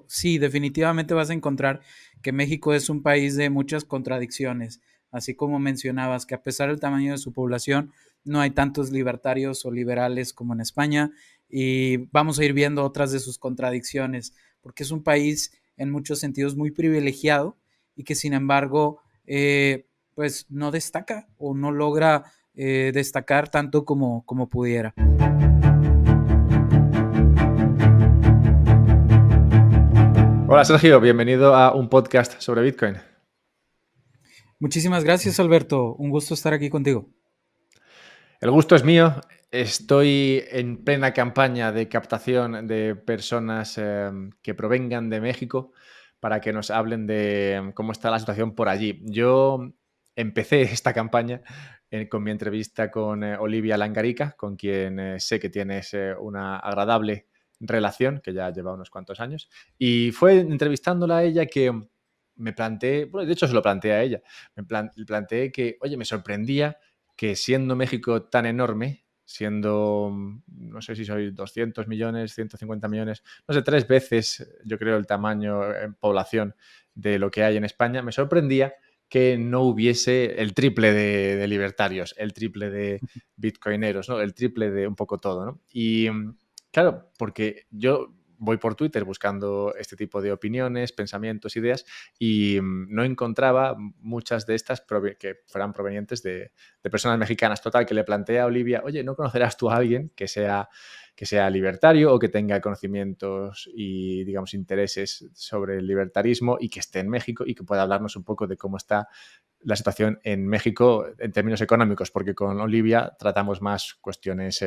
Sí, definitivamente vas a encontrar que México es un país de muchas contradicciones, así como mencionabas, que a pesar del tamaño de su población, no hay tantos libertarios o liberales como en España, y vamos a ir viendo otras de sus contradicciones, porque es un país en muchos sentidos muy privilegiado y que sin embargo, pues no destaca o no logra destacar tanto como pudiera. Hola Sergio, bienvenido a un podcast sobre Bitcoin. Muchísimas gracias, Alberto. Un gusto estar aquí contigo. El gusto es mío. Estoy en plena campaña de captación de personas que provengan de México para que nos hablen de cómo está la situación por allí. Yo empecé esta campaña con mi entrevista con Olivia Langarica, con quien sé que tienes una agradable relación, que ya lleva unos cuantos años. Y fue entrevistándola a ella que me planteé, bueno, de hecho se lo planteé a ella, planteé que, oye, me sorprendía que siendo México tan enorme, siendo, no sé si soy 200 millones, 150 millones, no sé, 3 veces, yo creo, el tamaño en población de lo que hay en España, me sorprendía que no hubiese el triple de libertarios, el triple de bitcoineros, ¿no? El triple de un poco todo, ¿no? Y claro, porque yo voy por Twitter buscando este tipo de opiniones, pensamientos, ideas, y no encontraba muchas de estas que fueran provenientes de personas mexicanas. Total, que le plantea a Olivia, oye, ¿no conocerás tú a alguien que sea libertario o que tenga conocimientos y, digamos, intereses sobre el libertarismo y que esté en México y que pueda hablarnos un poco de cómo está la situación en México en términos económicos? Porque con Olivia tratamos más cuestiones,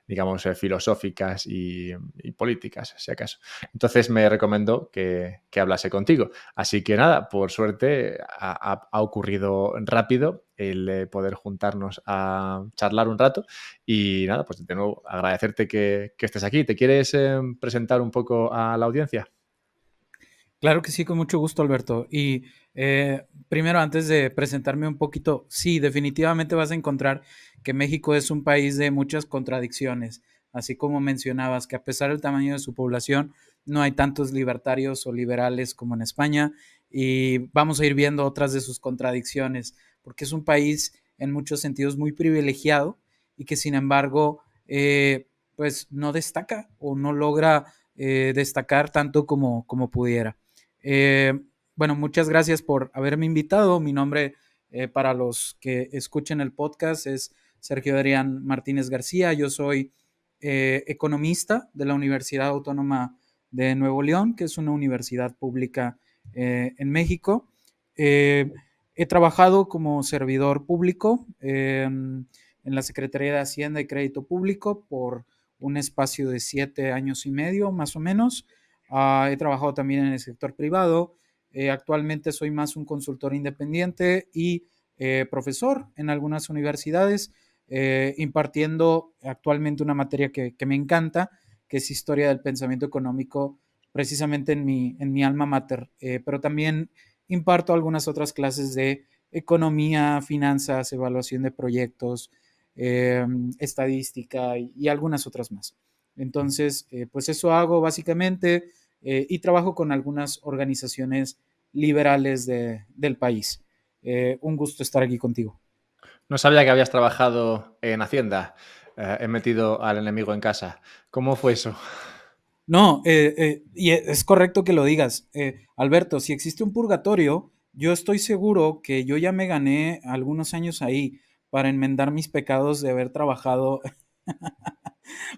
digamos, filosóficas y políticas, si acaso. Entonces me recomendó que hablase contigo. Así que nada, por suerte ha ocurrido rápido el poder juntarnos a charlar un rato y nada, pues de nuevo agradecerte que estés aquí. ¿Te quieres presentar un poco a la audiencia? Claro que sí, con mucho gusto, Alberto. Y primero, antes de presentarme un poquito, sí, definitivamente vas a encontrar que México es un país de muchas contradicciones, así como mencionabas, que a pesar del tamaño de su población, no hay tantos libertarios o liberales como en España, y vamos a ir viendo otras de sus contradicciones, porque es un país en muchos sentidos muy privilegiado y que sin embargo, pues no destaca o no logra destacar tanto como pudiera. Eh, bueno, muchas gracias por haberme invitado. Mi nombre, para los que escuchen el podcast, es Sergio Adrián Martínez García. Yo soy economista de la Universidad Autónoma de Nuevo León, que es una universidad pública en México. Eh, He trabajado como servidor público en la Secretaría de Hacienda y Crédito Público por un espacio de 7 años y medio, más o menos. He trabajado también en el sector privado. Actualmente soy más un consultor independiente y profesor en algunas universidades, impartiendo actualmente una materia que me encanta, que es historia del pensamiento económico, precisamente en mi alma mater. Pero también imparto algunas otras clases de economía, finanzas, evaluación de proyectos, eh, estadística y algunas otras más. Entonces, pues eso hago básicamente, y trabajo con algunas organizaciones liberales del país. Un gusto estar aquí contigo. No sabía que habías trabajado en Hacienda. He metido al enemigo en casa. ¿Cómo fue eso? No, y es correcto que lo digas. Alberto, si existe un purgatorio, yo estoy seguro que yo ya me gané algunos años ahí para enmendar mis pecados de haber trabajado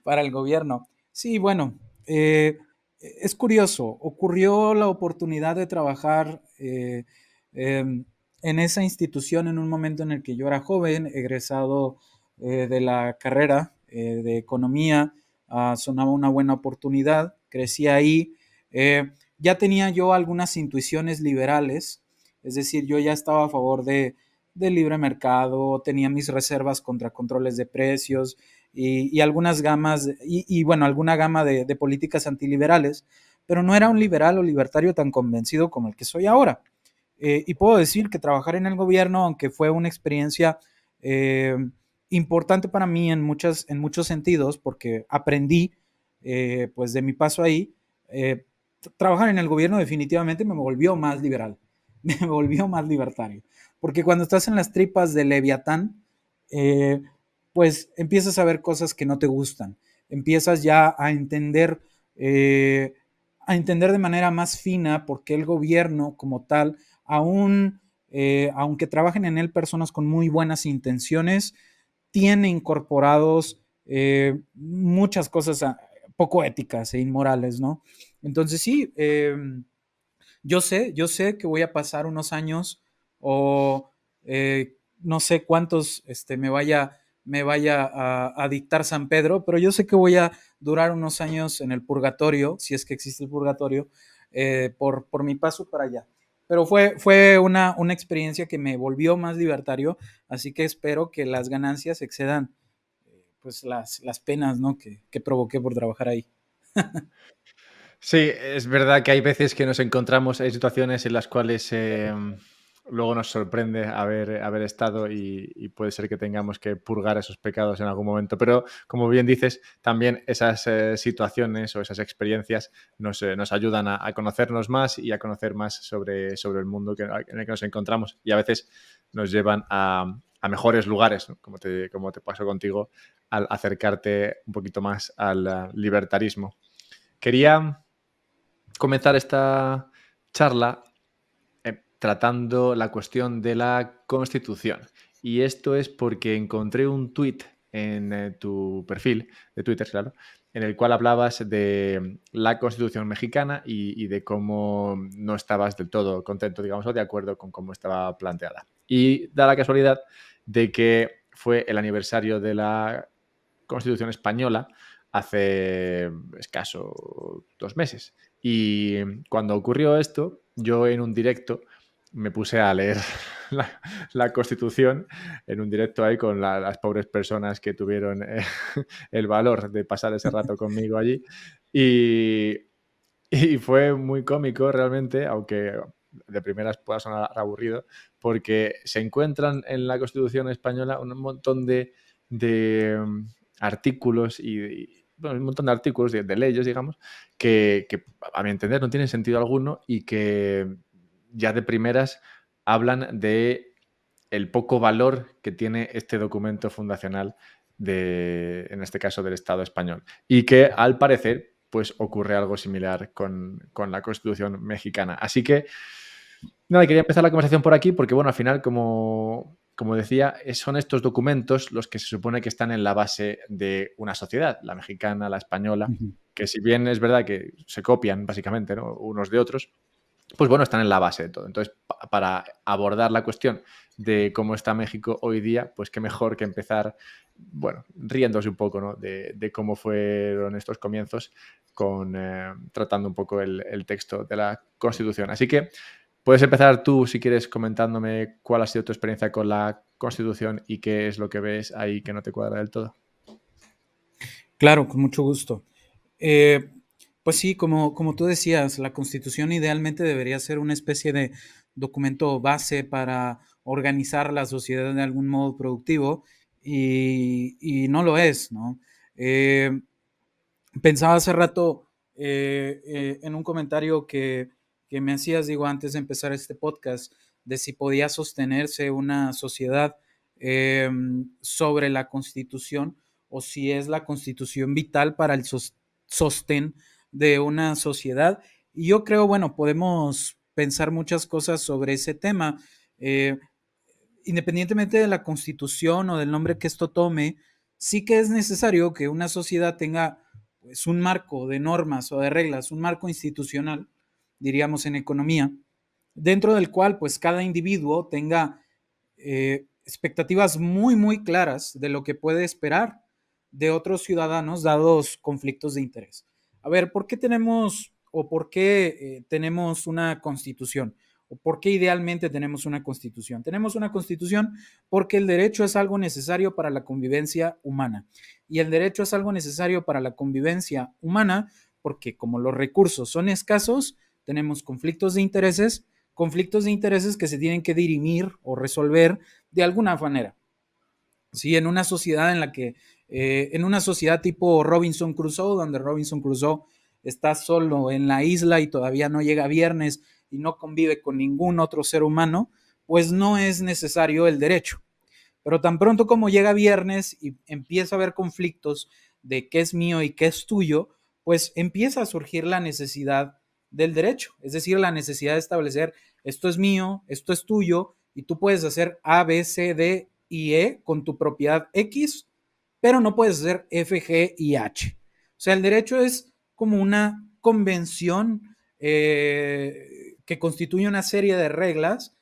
para el gobierno. Sí, bueno, es curioso, ocurrió la oportunidad de trabajar en esa institución en un momento en el que yo era joven, egresado de la carrera de economía. Sonaba una buena oportunidad, crecí ahí. Ya tenía yo algunas intuiciones liberales, es decir, yo ya estaba a favor del libre mercado, tenía mis reservas contra controles de precios y algunas gamas, bueno, alguna gama de políticas antiliberales, pero no era un liberal o libertario tan convencido como el que soy ahora. Y puedo decir que trabajar en el gobierno, aunque fue una experiencia eh, importante para mí en muchos sentidos, porque aprendí pues de mi paso ahí, trabajar en el gobierno definitivamente me volvió más liberal, me volvió más libertario. Porque cuando estás en las tripas de Leviatán, eh, pues empiezas a ver cosas que no te gustan, empiezas ya a entender de manera más fina por qué el gobierno como tal, aunque trabajen en él personas con muy buenas intenciones, tiene incorporados muchas cosas poco éticas e inmorales, ¿no? Entonces sí, yo sé que voy a pasar unos años o no sé cuántos me vaya a dictar San Pedro, pero yo sé que voy a durar unos años en el purgatorio, si es que existe el purgatorio, por mi paso para allá. Pero fue una experiencia que me volvió más libertario, así que espero que las ganancias excedan pues las penas, ¿no? Que provoqué por trabajar ahí. Sí, es verdad que hay veces que nos encontramos en situaciones en las cuales luego nos sorprende haber estado y puede ser que tengamos que purgar esos pecados en algún momento. Pero, como bien dices, también esas situaciones o esas experiencias nos ayudan a conocernos más y a conocer más sobre el mundo en el que nos encontramos. Y a veces nos llevan a mejores lugares, ¿no? Como te pasó contigo, al acercarte un poquito más al libertarismo. Quería comenzar esta charla tratando la cuestión de la Constitución. Y esto es porque encontré un tuit en tu perfil de Twitter, claro, en el cual hablabas de la Constitución mexicana y de cómo no estabas del todo contento, digamos, o de acuerdo con cómo estaba planteada. Y da la casualidad de que fue el aniversario de la Constitución española hace escaso 2 meses. Y cuando ocurrió esto, yo en un directo me puse a leer la Constitución en un directo ahí con las pobres personas que tuvieron el valor de pasar ese rato conmigo allí. Y, y fue muy cómico realmente, aunque de primeras pueda sonar aburrido, porque se encuentran en la Constitución española un montón de artículos bueno, un montón de artículos de leyes, digamos, que a mi entender no tienen sentido alguno y que ya de primeras hablan de el poco valor que tiene este documento fundacional en este caso, del Estado español. Y que al parecer, pues ocurre algo similar con la Constitución mexicana. Así que, nada, quería empezar la conversación por aquí porque, bueno, al final, como decía, son estos documentos los que se supone que están en la base de una sociedad, la mexicana, la española, Ujú. que si bien es verdad que se copian básicamente, ¿no?, unos de otros, pues bueno, están en la base de todo. Entonces, para abordar la cuestión de cómo está México hoy día, pues qué mejor que empezar, bueno, riéndose un poco, ¿no?, de cómo fueron estos comienzos, tratando un poco el texto de la Constitución. Así que puedes empezar tú, si quieres, comentándome cuál ha sido tu experiencia con la Constitución y qué es lo que ves ahí que no te cuadra del todo. Claro, con mucho gusto. Eh, pues sí, como tú decías, la Constitución idealmente debería ser una especie de documento base para organizar la sociedad de algún modo productivo y no lo es, ¿no? Eh, Pensaba hace rato en un comentario que me hacías, digo, antes de empezar este podcast, de si podía sostenerse una sociedad eh, sobre la Constitución o si es la Constitución vital para el sostén de una sociedad. Y yo creo, bueno, podemos pensar muchas cosas sobre ese tema. Eh, Independientemente de la Constitución o del nombre que esto tome, sí que es necesario que una sociedad tenga pues, un marco de normas o de reglas, un marco institucional, diríamos en economía, dentro del cual pues cada individuo tenga expectativas muy, muy claras de lo que puede esperar de otros ciudadanos dados conflictos de interés. A ver, ¿por qué tenemos o por qué tenemos una constitución? ¿O por qué idealmente tenemos una constitución? Tenemos una constitución porque el derecho es algo necesario para la convivencia humana. Y el derecho es algo necesario para la convivencia humana porque como los recursos son escasos, tenemos conflictos de intereses que se tienen que dirimir o resolver de alguna manera. ¿Sí? En una sociedad en la que, en una sociedad tipo Robinson Crusoe, donde Robinson Crusoe está solo en la isla y todavía no llega viernes y no convive con ningún otro ser humano, pues no es necesario el derecho. Pero tan pronto como llega viernes y empieza a haber conflictos de qué es mío y qué es tuyo, pues empieza a surgir la necesidad del derecho, es decir, la necesidad de establecer esto es mío, esto es tuyo, y tú puedes hacer A, B, C, D y E con tu propiedad X, pero no puedes hacer F, G y H. O sea, el derecho es como una convención que constituye una serie de reglas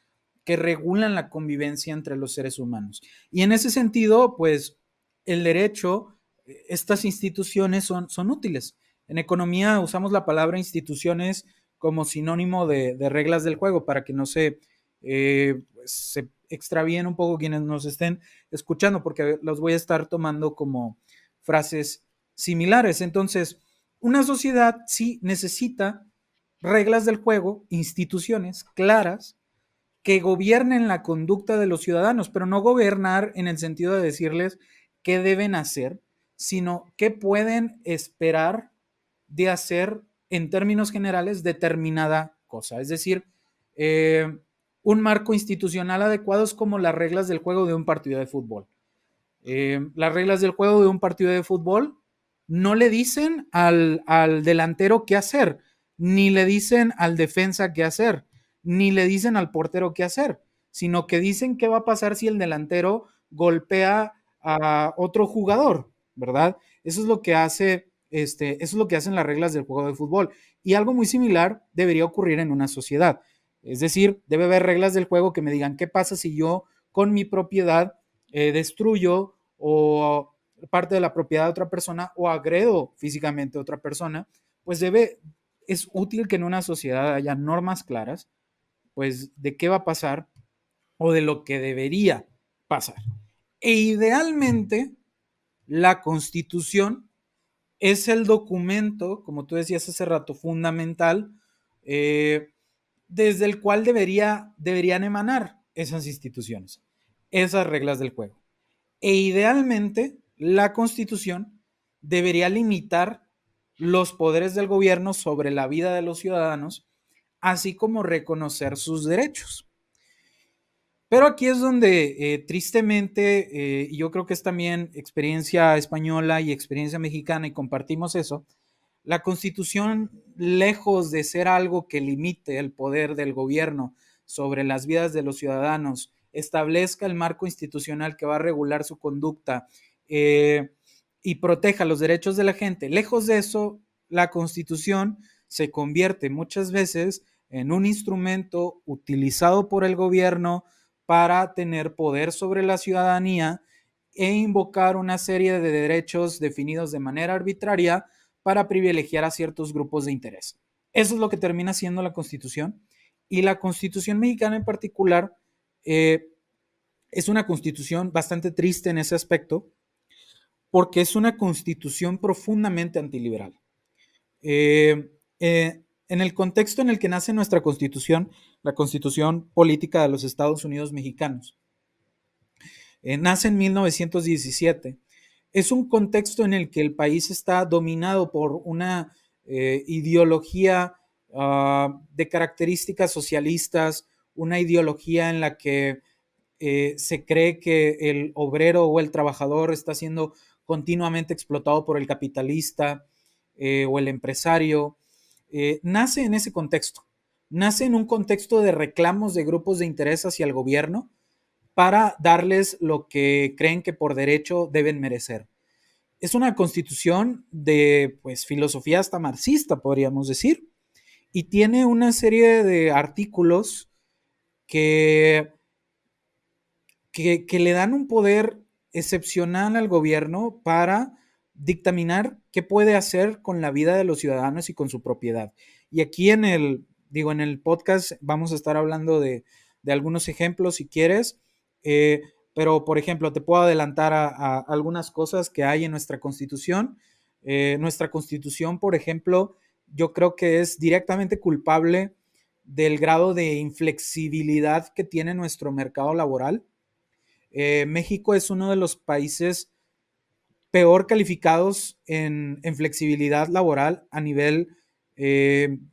que regulan la convivencia entre los seres humanos. Y en ese sentido, pues el derecho, estas instituciones son útiles. En economía usamos la palabra instituciones como sinónimo de reglas del juego para que no se extravíen un poco quienes nos estén escuchando, porque los voy a estar tomando como frases similares. Entonces, una sociedad sí necesita reglas del juego, instituciones claras que gobiernen la conducta de los ciudadanos, pero no gobernar en el sentido de decirles qué deben hacer, sino qué pueden esperar de hacer en términos generales determinada cosa. Es decir, un marco institucional adecuado es como las reglas del juego de un partido de fútbol. Las reglas del juego de un partido de fútbol no le dicen al delantero qué hacer, ni le dicen al defensa qué hacer, ni le dicen al portero qué hacer, sino que dicen qué va a pasar si el delantero golpea a otro jugador, ¿verdad? Eso es lo que eso es lo que hacen las reglas del juego de fútbol. Y algo muy similar debería ocurrir en una sociedad. Es decir, debe haber reglas del juego que me digan qué pasa si yo con mi propiedad destruyo o parte de la propiedad de otra persona o agredo físicamente a otra persona, pues es útil que en una sociedad haya normas claras, pues de qué va a pasar o de lo que debería pasar. E idealmente, la Constitución es el documento, como tú decías hace rato, fundamental, desde el cual deberían emanar esas instituciones, esas reglas del juego. E idealmente, la Constitución debería limitar los poderes del gobierno sobre la vida de los ciudadanos, así como reconocer sus derechos. Pero aquí es donde tristemente, y yo creo que es también experiencia española y experiencia mexicana y compartimos eso, la Constitución, lejos de ser algo que limite el poder del gobierno sobre las vidas de los ciudadanos, establezca el marco institucional que va a regular su conducta y proteja los derechos de la gente. Lejos de eso, la Constitución se convierte muchas veces en un instrumento utilizado por el gobierno para tener poder sobre la ciudadanía e invocar una serie de derechos definidos de manera arbitraria para privilegiar a ciertos grupos de interés. Eso es lo que termina siendo la Constitución. Y la Constitución mexicana en particular es una constitución bastante triste en ese aspecto, porque es una constitución profundamente antiliberal. En el contexto en el que nace nuestra constitución, la constitución política de los Estados Unidos mexicanos, nace en 1917. Es un contexto en el que el país está dominado por una ideología de características socialistas, una ideología en la que se cree que el obrero o el trabajador está siendo continuamente explotado por el capitalista o el empresario. Nace en ese contexto, nace en un contexto de reclamos de grupos de interés hacia el gobierno para darles lo que creen que por derecho deben merecer. Es una constitución de pues, filosofía hasta marxista, podríamos decir, y tiene una serie de artículos que le dan un poder excepcional al gobierno para dictaminar qué puede hacer con la vida de los ciudadanos y con su propiedad. Y aquí en el podcast vamos a estar hablando de algunos ejemplos si quieres, pero por ejemplo, te puedo adelantar a algunas cosas que hay en nuestra Constitución. Nuestra Constitución, por ejemplo, yo creo que es directamente culpable del grado de inflexibilidad que tiene nuestro mercado laboral. México es uno de los países peor calificados en flexibilidad laboral a nivel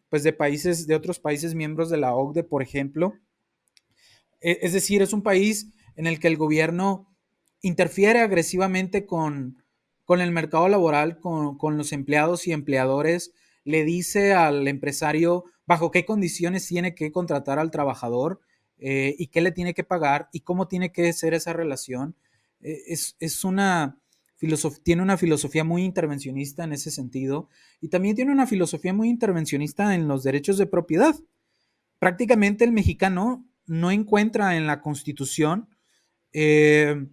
pues de otros países miembros de la OCDE, por ejemplo. Es decir, es un país en el que el gobierno interfiere agresivamente con el mercado laboral, con los empleados y empleadores, le dice al empresario bajo qué condiciones tiene que contratar al trabajador y qué le tiene que pagar y cómo tiene que ser esa relación. Tiene una filosofía muy intervencionista en ese sentido y también tiene una filosofía muy intervencionista en los derechos de propiedad. Prácticamente el mexicano no encuentra en la Constitución eh,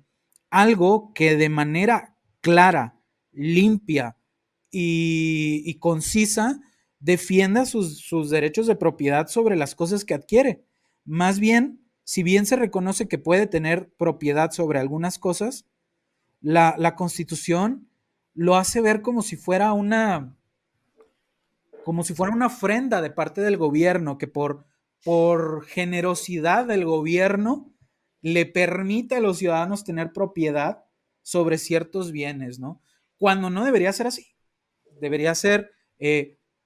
algo que de manera clara, limpia y concisa defienda sus derechos de propiedad sobre las cosas que adquiere. Más bien, si bien se reconoce que puede tener propiedad sobre algunas cosas, la Constitución lo hace ver como si fuera una ofrenda de parte del gobierno, que por generosidad del gobierno le permite a los ciudadanos tener propiedad sobre ciertos bienes, ¿no? Cuando no debería ser así. Debería ser,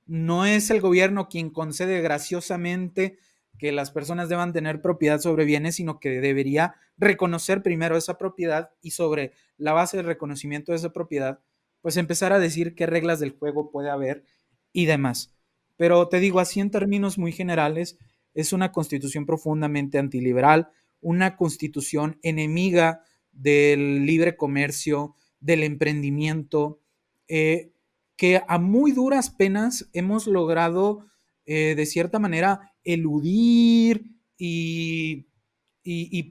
no es el gobierno quien concede graciosamente que las personas deban tener propiedad sobre bienes, sino que debería reconocer primero esa propiedad y sobre la base del reconocimiento de esa propiedad, pues empezar a decir qué reglas del juego puede haber y demás. Pero te digo, así en términos muy generales, es una constitución profundamente antiliberal, una constitución enemiga del libre comercio, del emprendimiento, que a muy duras penas hemos logrado, de cierta manera, eludir y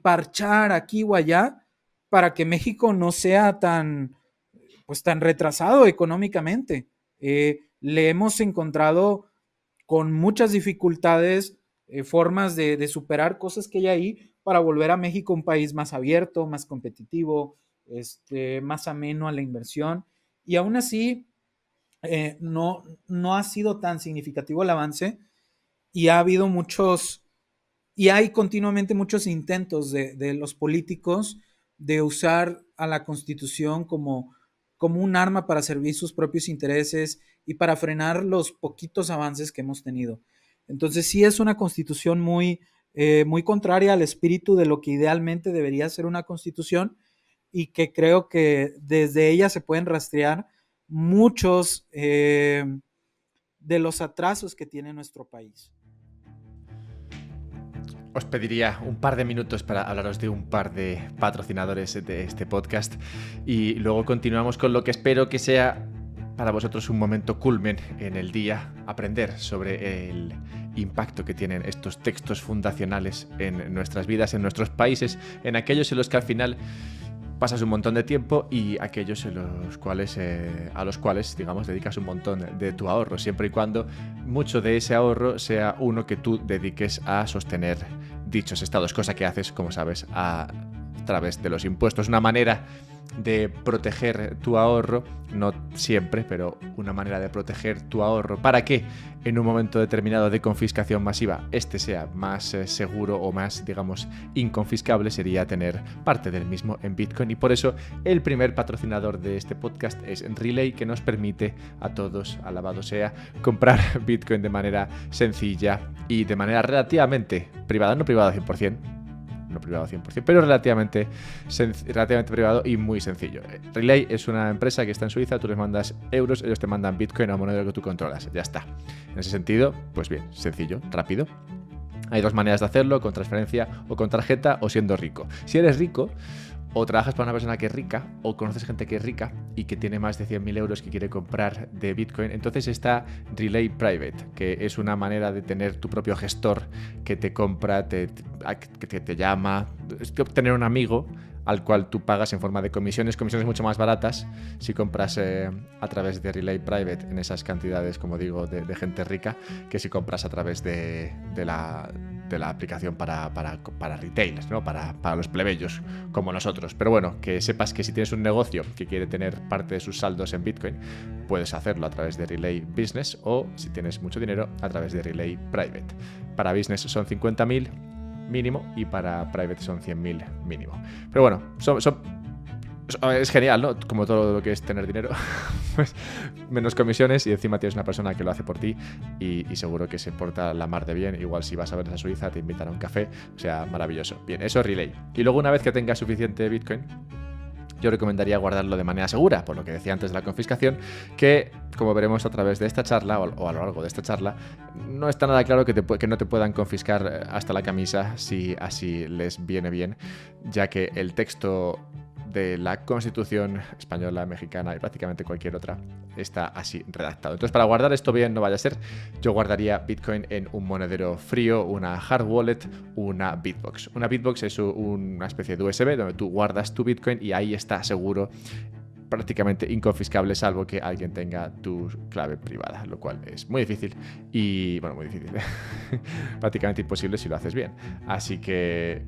parchar aquí o allá para que México no sea tan retrasado económicamente. Le hemos encontrado con muchas dificultades formas de superar cosas que hay ahí para volver a México un país más abierto, más competitivo, más ameno a la inversión. Y aún así, no ha sido tan significativo el avance y ha habido y hay continuamente muchos intentos de los políticos de usar a la Constitución como un arma para servir sus propios intereses y para frenar los poquitos avances que hemos tenido. Entonces sí es una Constitución muy contraria al espíritu de lo que idealmente debería ser una Constitución y que creo que desde ella se pueden rastrear muchos de los atrasos que tiene nuestro país. Os pediría un par de minutos para hablaros de un par de patrocinadores de este podcast y luego continuamos con lo que espero que sea para vosotros un momento culmen en el día, aprender sobre el impacto que tienen estos textos fundacionales en nuestras vidas, en nuestros países, en aquellos en los que al final pasas un montón de tiempo y aquellos a los cuales, digamos, dedicas un montón de tu ahorro, siempre y cuando mucho de ese ahorro sea uno que tú dediques a sostener dichos estados, cosa que haces, como sabes, a través de los impuestos. Una manera de proteger tu ahorro, no siempre, pero una manera de proteger tu ahorro para que en un momento determinado de confiscación masiva este sea más seguro o más, digamos, inconfiscable, sería tener parte del mismo en Bitcoin. Y por eso el primer patrocinador de este podcast es Relay, que nos permite a todos, alabado sea, comprar Bitcoin de manera sencilla y de manera relativamente privada, no privada 100%, no privado 100%, pero relativamente privado y muy sencillo. Relay es una empresa que está en Suiza, tú les mandas euros, ellos te mandan Bitcoin a moneda que tú controlas, ya está. En ese sentido, pues bien, sencillo, rápido. Hay dos maneras de hacerlo, con transferencia o con tarjeta o siendo rico. Si eres rico, o trabajas para una persona que es rica, o conoces gente que es rica y que tiene más de 100.000 euros que quiere comprar de Bitcoin, entonces está Relay Private, que es una manera de tener tu propio gestor que te compra, que te llama, es que tener un amigo al cual tú pagas en forma de comisiones mucho más baratas si compras a través de Relay Private en esas cantidades, como digo, de gente rica, que si compras a través de la aplicación para retailers, ¿no? Para los plebeyos como nosotros. Pero bueno, que sepas que si tienes un negocio que quiere tener parte de sus saldos en Bitcoin, puedes hacerlo a través de Relay Business o, si tienes mucho dinero, a través de Relay Private. Para Business son 50.000 mínimo y para Private son 100.000 mínimo. Pero bueno, son Es genial, ¿no? Como todo lo que es tener dinero, pues menos comisiones y encima tienes una persona que lo hace por ti y seguro que se porta la mar de bien. Igual si vas a ver a Suiza te invitan a un café, o sea, maravilloso. Bien, eso es Relay. Y luego una vez que tengas suficiente Bitcoin, yo recomendaría guardarlo de manera segura, por lo que decía antes de la confiscación, que como veremos a través de esta charla o a lo largo de esta charla, no está nada claro que no te puedan confiscar hasta la camisa si así les viene bien, ya que el texto de la Constitución española, mexicana y prácticamente cualquier otra está así redactado. Entonces, para guardar esto bien, no vaya a ser, yo guardaría Bitcoin en un monedero frío, una hard wallet, una Bitbox. Una Bitbox es una especie de USB donde tú guardas tu Bitcoin y ahí está seguro, prácticamente inconfiscable, salvo que alguien tenga tu clave privada, lo cual es muy difícil y, bueno, muy difícil, prácticamente imposible si lo haces bien. Así que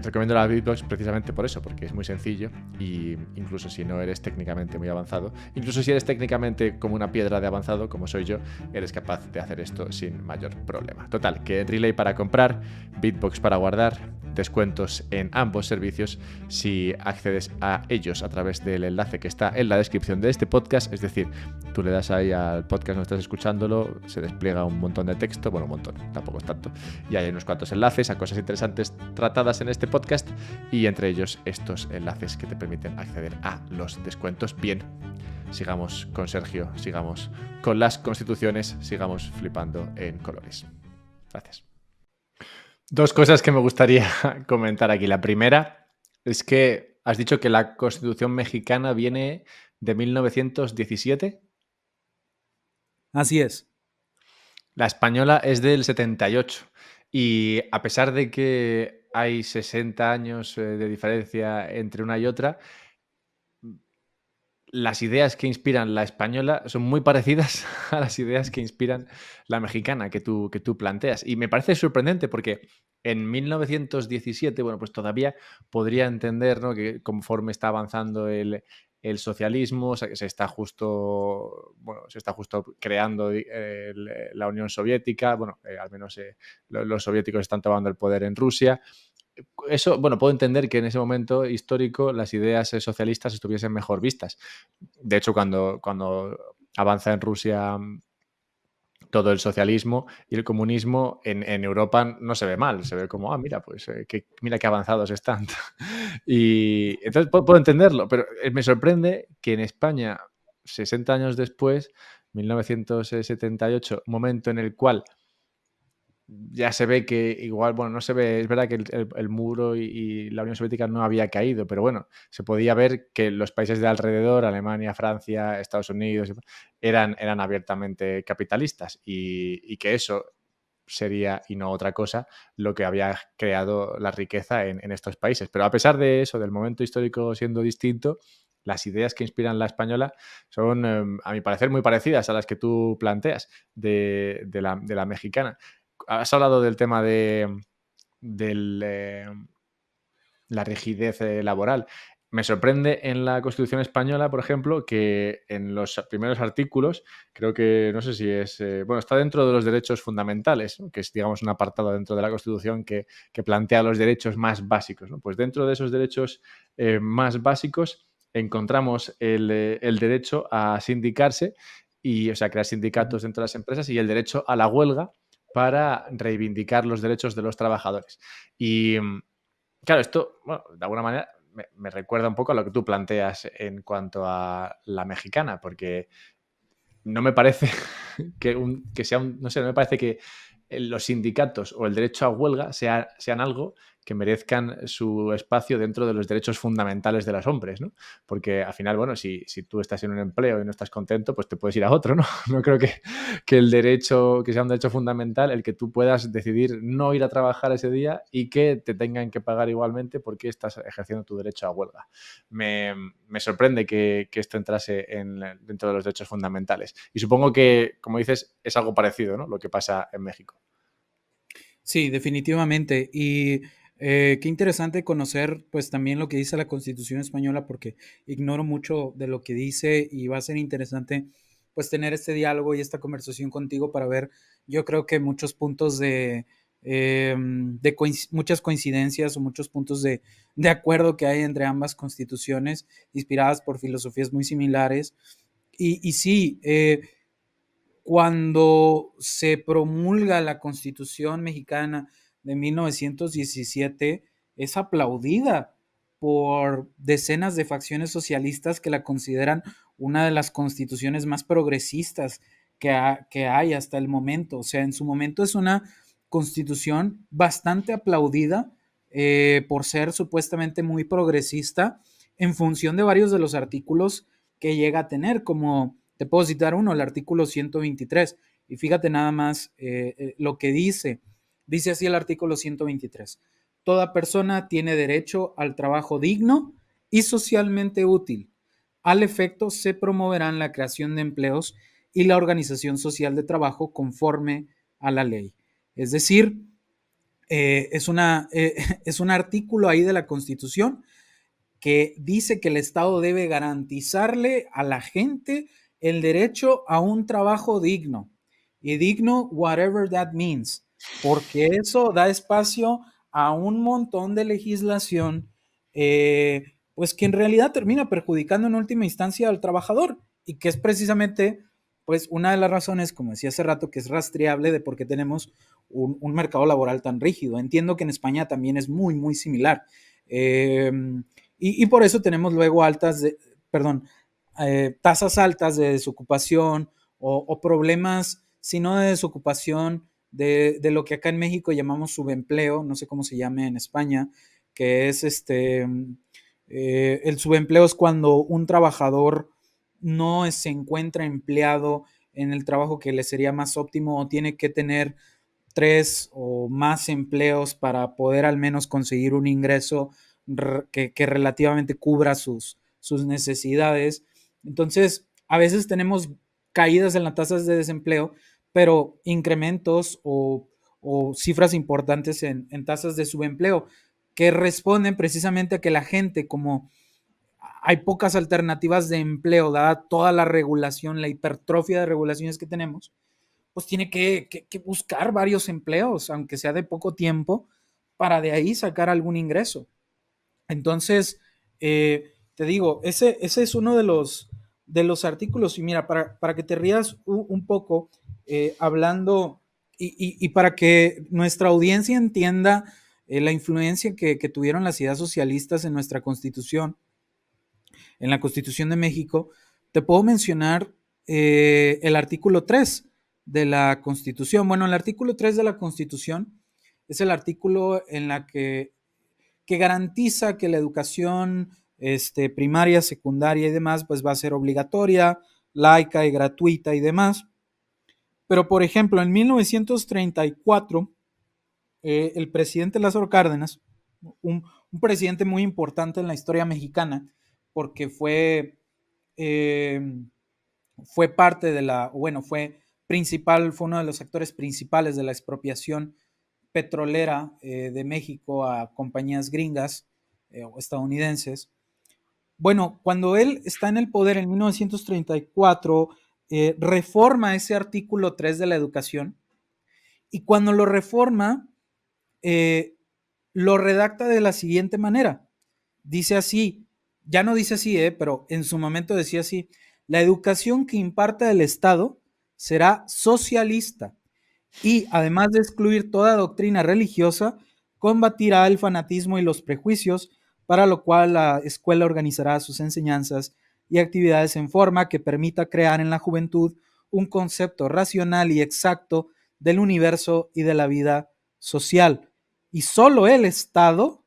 recomiendo la Bitbox precisamente por eso, porque es muy sencillo y incluso si no eres técnicamente muy avanzado, incluso si eres técnicamente como una piedra de avanzado, como soy yo, eres capaz de hacer esto sin mayor problema. Total, que Relay para comprar, Bitbox para guardar, descuentos en ambos servicios si accedes a ellos a través del enlace que está en la descripción de este podcast, es decir, tú le das ahí al podcast, no estás escuchándolo, se despliega un montón de texto, bueno, un montón, tampoco es tanto, y hay unos cuantos enlaces a cosas interesantes tratadas en este podcast y entre ellos estos enlaces que te permiten acceder a los descuentos. Bien, sigamos con Sergio, sigamos con las constituciones, sigamos flipando en colores. Gracias. Dos cosas que me gustaría comentar aquí. La primera es que has dicho que la Constitución mexicana viene de 1917. Así es. La española es del 78. Y a pesar de que hay 60 años de diferencia entre una y otra, las ideas que inspiran la española son muy parecidas a las ideas que inspiran la mexicana que tú planteas. Y me parece sorprendente porque en 1917, bueno, pues todavía podría entender, ¿no?, que conforme está avanzando el socialismo, o sea, que se está justo creando la Unión Soviética, bueno, al menos los soviéticos están tomando el poder en Rusia. Eso, bueno, puedo entender que en ese momento histórico las ideas socialistas estuviesen mejor vistas. De hecho, cuando avanza en Rusia todo el socialismo y el comunismo, en Europa no se ve mal, se ve como, mira, pues mira qué avanzados están. Y entonces puedo entenderlo, pero me sorprende que en España, 60 años después, 1978, momento en el cual ya se ve que igual, bueno, no se ve, es verdad que el muro y la Unión Soviética no había caído, pero bueno, se podía ver que los países de alrededor, Alemania, Francia, Estados Unidos, eran abiertamente capitalistas y que eso sería, y no otra cosa, lo que había creado la riqueza en estos países. Pero a pesar de eso, del momento histórico siendo distinto, las ideas que inspiran la española son, a mi parecer, muy parecidas a las que tú planteas de la mexicana. Has hablado del tema de la rigidez laboral. Me sorprende en la Constitución española, por ejemplo, que en los primeros artículos, creo que, no sé si es, bueno, está dentro de los derechos fundamentales, ¿no?, que es, digamos, un apartado dentro de la Constitución que plantea los derechos más básicos, ¿no? Pues dentro de esos derechos más básicos encontramos el derecho a sindicarse y, o sea, crear sindicatos dentro de las empresas y el derecho a la huelga para reivindicar los derechos de los trabajadores. Y claro, esto, bueno, de alguna manera me recuerda un poco a lo que tú planteas en cuanto a la mexicana, porque no me parece que sea no sé, no me parece que los sindicatos o el derecho a huelga sean algo que merezcan su espacio dentro de los derechos fundamentales de los hombres, ¿no? Porque al final, bueno, si tú estás en un empleo y no estás contento, pues te puedes ir a otro, ¿no? No creo que el derecho, que sea un derecho fundamental, el que tú puedas decidir no ir a trabajar ese día y que te tengan que pagar igualmente porque estás ejerciendo tu derecho a huelga. Me sorprende que esto entrase dentro de los derechos fundamentales. Y supongo que, como dices, es algo parecido, ¿no?, lo que pasa en México. Sí, definitivamente. Y qué interesante conocer pues también lo que dice la Constitución española, porque ignoro mucho de lo que dice y va a ser interesante pues tener este diálogo y esta conversación contigo para ver, yo creo que muchos puntos muchas coincidencias o muchos puntos de acuerdo que hay entre ambas constituciones, inspiradas por filosofías muy similares. Y sí, cuando se promulga la Constitución mexicana de 1917, es aplaudida por decenas de facciones socialistas que la consideran una de las constituciones más progresistas que hay hasta el momento. O sea, en su momento es una constitución bastante aplaudida por ser supuestamente muy progresista en función de varios de los artículos que llega a tener, como te puedo citar uno, el artículo 123, y fíjate nada más lo que dice. Dice así el artículo 123. Toda persona tiene derecho al trabajo digno y socialmente útil. Al efecto, se promoverán la creación de empleos y la organización social de trabajo conforme a la ley. Es decir, es un artículo ahí de la Constitución que dice que el Estado debe garantizarle a la gente el derecho a un trabajo digno. Y digno, whatever that means, porque eso da espacio a un montón de legislación, pues que en realidad termina perjudicando en última instancia al trabajador y que es precisamente, pues una de las razones, como decía hace rato, que es rastreable de por qué tenemos un mercado laboral tan rígido. Entiendo que en España también es muy, muy similar. Y por eso tenemos luego tasas altas de desocupación o problemas, si no de desocupación, de lo que acá en México llamamos subempleo, no sé cómo se llame en España, que es el subempleo es cuando un trabajador no se encuentra empleado en el trabajo que le sería más óptimo o tiene que tener 3 o más empleos para poder al menos conseguir un ingreso que relativamente cubra sus necesidades. Entonces, a veces tenemos caídas en las tasas de desempleo, pero incrementos o cifras importantes en tasas de subempleo, que responden precisamente a que la gente, como hay pocas alternativas de empleo, dada toda la regulación, la hipertrofia de regulaciones que tenemos, pues tiene que buscar varios empleos, aunque sea de poco tiempo, para de ahí sacar algún ingreso. Entonces, te digo, ese es uno de los artículos. Y mira, para que te rías un poco, hablando y para que nuestra audiencia entienda la influencia que tuvieron las ideas socialistas en nuestra constitución, en la Constitución de México, te puedo mencionar el artículo 3 de la Constitución. Bueno, el artículo 3 de la Constitución es el artículo en la que garantiza que la educación primaria, secundaria y demás, pues va a ser obligatoria, laica y gratuita y demás. Pero, por ejemplo, en 1934, el presidente Lázaro Cárdenas, un presidente muy importante en la historia mexicana, porque eh, fue parte de fue principal, fue uno de los actores principales de la expropiación petrolera de México a compañías gringas o estadounidenses. Bueno, cuando él está en el poder en 1934, reforma ese artículo 3 de la educación y cuando lo reforma, eh, lo redacta de la siguiente manera. Dice así, ya no dice así, pero en su momento decía así, la educación que imparta el Estado será socialista y, además de excluir toda doctrina religiosa, combatirá el fanatismo y los prejuicios, para lo cual la escuela organizará sus enseñanzas y actividades en forma que permita crear en la juventud un concepto racional y exacto del universo y de la vida social. Y solo el Estado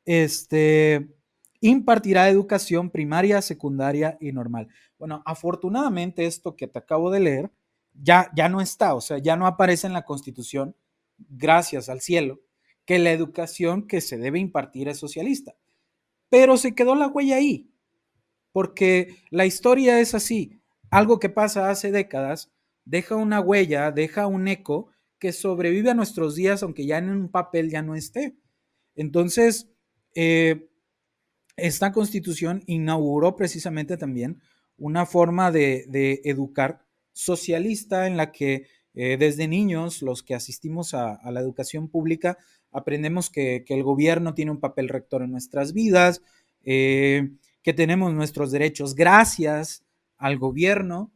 este, impartirá educación primaria, secundaria y normal. Bueno, afortunadamente esto que te acabo de leer ya no está, o sea, ya no aparece en la Constitución, gracias al cielo, que la educación que se debe impartir es socialista. Pero se quedó la huella ahí, porque la historia es así. Algo que pasa hace décadas deja una huella, deja un eco que sobrevive a nuestros días, aunque ya en un papel ya no esté. Entonces, eh, esta constitución inauguró precisamente también una forma de educar socialista en la que Desde niños, los que asistimos a la educación pública, aprendemos que el gobierno tiene un papel rector en nuestras vidas, que tenemos nuestros derechos gracias al gobierno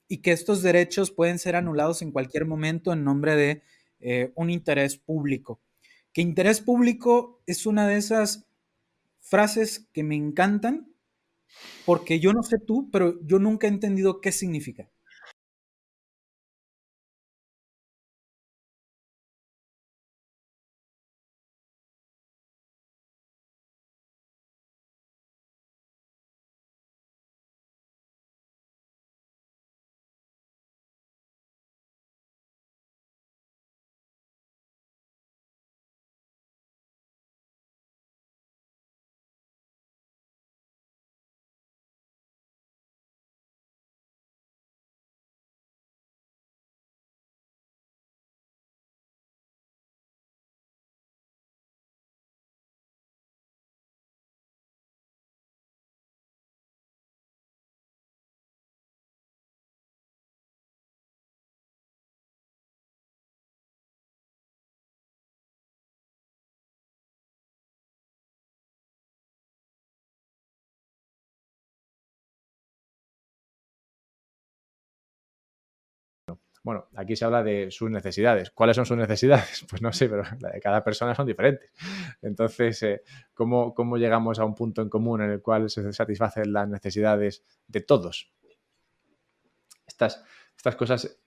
y que estos derechos pueden ser anulados en cualquier momento en nombre de un interés público. Que interés público es una de esas frases que me encantan porque yo no sé tú, pero yo nunca he entendido qué significa. Bueno, aquí se habla de sus necesidades. ¿Cuáles son sus necesidades? Pues no sé, pero la de cada persona son diferentes. Entonces, ¿cómo llegamos a un punto en común en el cual se satisfacen las necesidades de todos? Estas cosas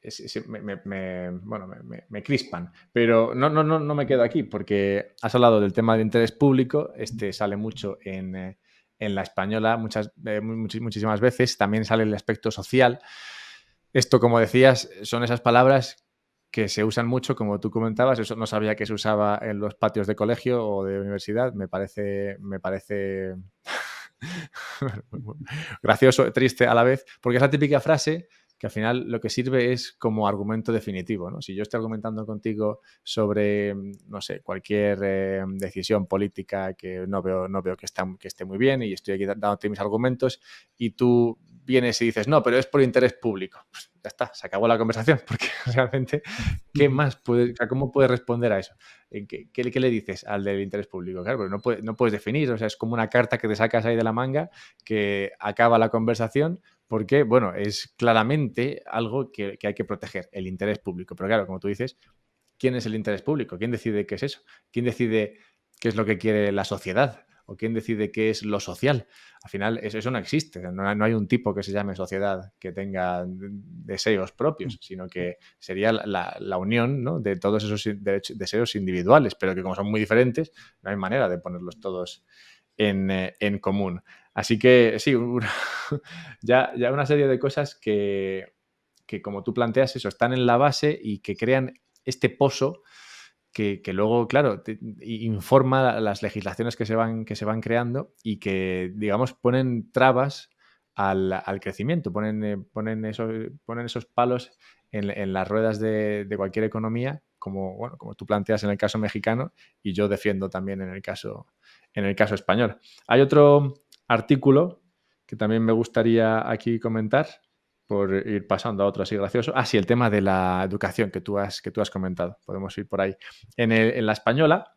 bueno, me crispan, pero no me quedo aquí porque has hablado del tema del interés público, este sale mucho en La Española muchísimas veces, también sale el aspecto social. Esto, como decías, son esas palabras que se usan mucho, como tú comentabas, eso no sabía que se usaba en los patios de colegio o de universidad, me parece gracioso, triste a la vez, porque es la típica frase que al final lo que sirve es como argumento definitivo, ¿no? Si yo estoy argumentando contigo sobre, no sé, cualquier decisión política que no veo que esté muy bien y estoy aquí dándote mis argumentos y tú vienes y dices, no, pero es por interés público. Pues ya está, se acabó la conversación, porque realmente, ¿qué más puede, o sea, cómo puedes responder a eso? ¿Qué le dices al del interés público? Claro, pero no puedes definir, o sea, es como una carta que te sacas ahí de la manga que acaba la conversación porque, bueno, es claramente algo que hay que proteger, el interés público. Pero claro, como tú dices, ¿quién es el interés público? ¿Quién decide qué es eso? ¿Quién decide qué es lo que quiere la sociedad? ¿O quién decide qué es lo social? Al final, eso no existe. No hay un tipo que se llame sociedad que tenga deseos propios, sino que sería la unión, ¿no?, de todos esos deseos individuales, pero que como son muy diferentes, no hay manera de ponerlos todos en común. Así que sí, ya una serie de cosas que, como tú planteas, eso, están en la base y que crean este pozo que luego, claro, informa las legislaciones que se van creando y que, digamos, ponen trabas al crecimiento, ponen esos palos en las ruedas de cualquier economía, como, bueno, como tú planteas en el caso mexicano y yo defiendo también en el caso español. Hay otro artículo que también me gustaría aquí comentar, por ir pasando a otro así gracioso. Ah, sí, el tema de la educación que tú has comentado. Podemos ir por ahí. En La Española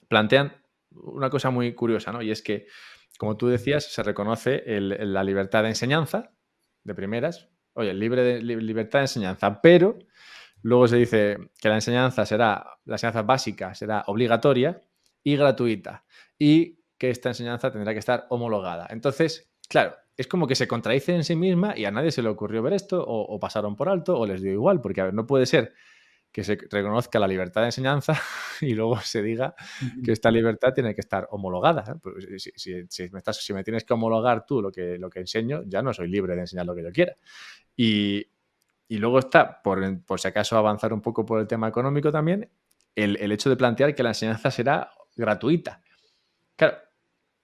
plantean una cosa muy curiosa, ¿no? Y es que, como tú decías, se reconoce la libertad de enseñanza, de primeras. Oye, libertad de enseñanza, pero luego se dice que la enseñanza básica será obligatoria y gratuita y que esta enseñanza tendrá que estar homologada. Entonces, claro, es como que se contradice en sí misma y a nadie se le ocurrió ver esto o pasaron por alto o les dio igual, porque a ver, no puede ser que se reconozca la libertad de enseñanza y luego se diga que esta libertad tiene que estar homologada, ¿eh? Pues si me tienes que homologar tú lo que enseño, ya no soy libre de enseñar lo que yo quiera. Y, y luego está, por si acaso avanzar un poco por el tema económico también, el hecho de plantear que la enseñanza será gratuita. Claro,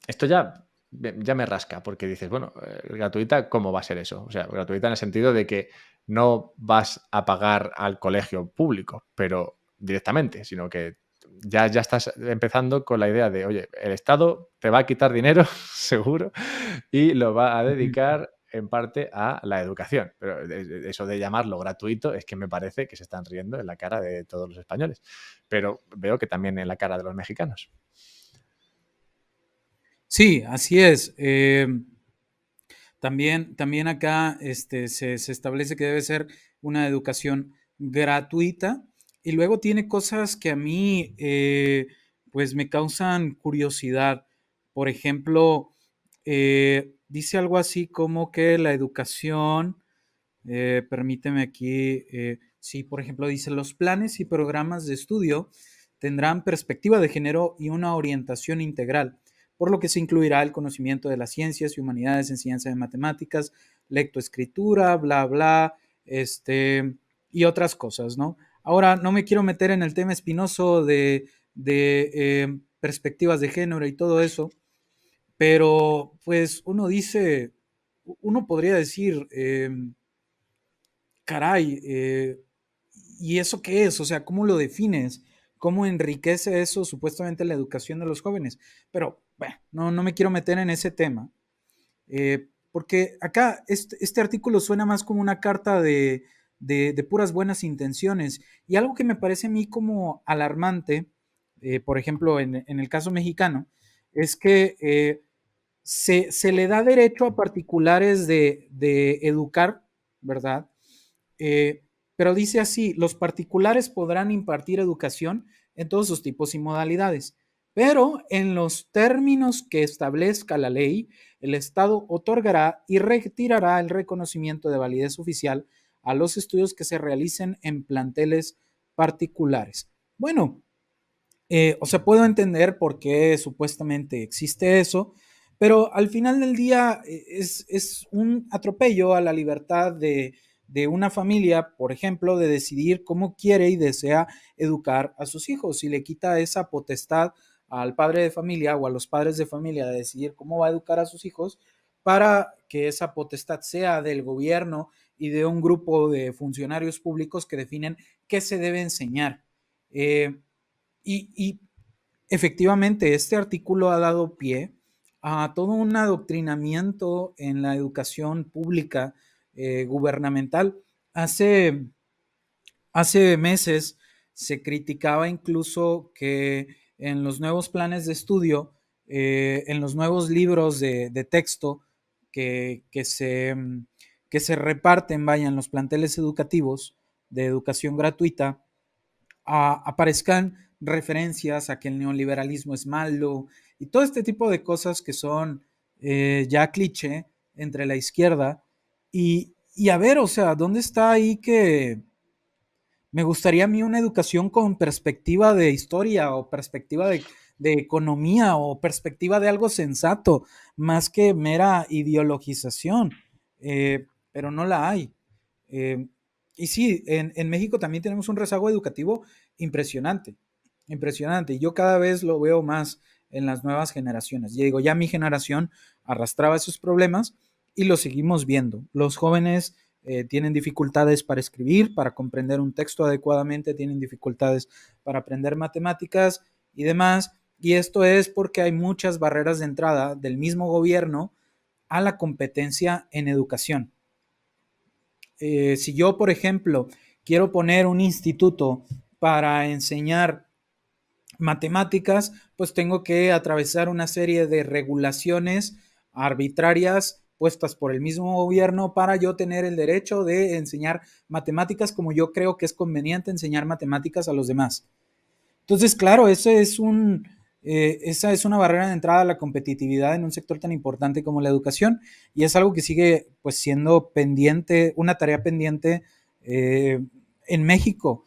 esto ya me rasca, porque dices, bueno, gratuita, ¿cómo va a ser eso? O sea, gratuita en el sentido de que no vas a pagar al colegio público, pero directamente, sino que ya estás empezando con la idea de, oye, el Estado te va a quitar dinero, seguro, y lo va a dedicar en parte a la educación. Pero eso de llamarlo gratuito es que me parece que se están riendo en la cara de todos los españoles, pero veo que también en la cara de los mexicanos. Sí, así es. También acá se establece que debe ser una educación gratuita y luego tiene cosas que a mí pues me causan curiosidad. Por ejemplo, dice algo así como que la educación, permíteme aquí, sí, por ejemplo, dice los planes y programas de estudio tendrán perspectiva de género y una orientación integral, por lo que se incluirá el conocimiento de las ciencias y humanidades, enseñanza de matemáticas, lectoescritura, bla, bla, y otras cosas, ¿no? Ahora, no me quiero meter en el tema espinoso de perspectivas de género y todo eso, pero pues uno dice, uno podría decir, caray, ¿y eso qué es? O sea, ¿cómo lo defines? ¿Cómo enriquece eso supuestamente la educación de los jóvenes? Pero bueno, no me quiero meter en ese tema, porque acá este artículo suena más como una carta de puras buenas intenciones y algo que me parece a mí como alarmante, por ejemplo, en el caso mexicano, es que se le da derecho a particulares de educar, ¿verdad? Eh, pero dice así, los particulares podrán impartir educación en todos sus tipos y modalidades, pero en los términos que establezca la ley, el Estado otorgará y retirará el reconocimiento de validez oficial a los estudios que se realicen en planteles particulares. Bueno, o sea, puedo entender por qué supuestamente existe eso, pero al final del día es un atropello a la libertad de una familia, por ejemplo, de decidir cómo quiere y desea educar a sus hijos y le quita esa potestad al padre de familia o a los padres de familia de decidir cómo va a educar a sus hijos para que esa potestad sea del gobierno y de un grupo de funcionarios públicos que definen qué se debe enseñar. Y efectivamente, este artículo ha dado pie a todo un adoctrinamiento en la educación pública gubernamental. Hace, hace meses se criticaba incluso que en los nuevos planes de estudio, en los nuevos libros de texto que, que, se, que se reparten, vaya, en los planteles educativos de educación gratuita, aparezcan referencias a que el neoliberalismo es malo y todo este tipo de cosas que son ya cliché entre la izquierda. Y a ver, o sea, ¿dónde está ahí que me gustaría a mí una educación con perspectiva de historia o perspectiva de economía o perspectiva de algo sensato, más que mera ideologización? Pero no la hay. Eh, y sí, en México también tenemos un rezago educativo impresionante, impresionante. Y yo cada vez lo veo más en las nuevas generaciones. Y digo, ya mi generación arrastraba esos problemas y lo seguimos viendo. Los jóvenes tienen dificultades para escribir, para comprender un texto adecuadamente, tienen dificultades para aprender matemáticas y demás. Y esto es porque hay muchas barreras de entrada del mismo gobierno a la competencia en educación. Si yo, por ejemplo, quiero poner un instituto para enseñar matemáticas, pues tengo que atravesar una serie de regulaciones arbitrarias puestas por el mismo gobierno para yo tener el derecho de enseñar matemáticas como yo creo que es conveniente enseñar matemáticas a los demás. Entonces, claro, esa es una barrera de entrada a la competitividad en un sector tan importante como la educación y es algo que sigue pues siendo pendiente, una tarea pendiente en México,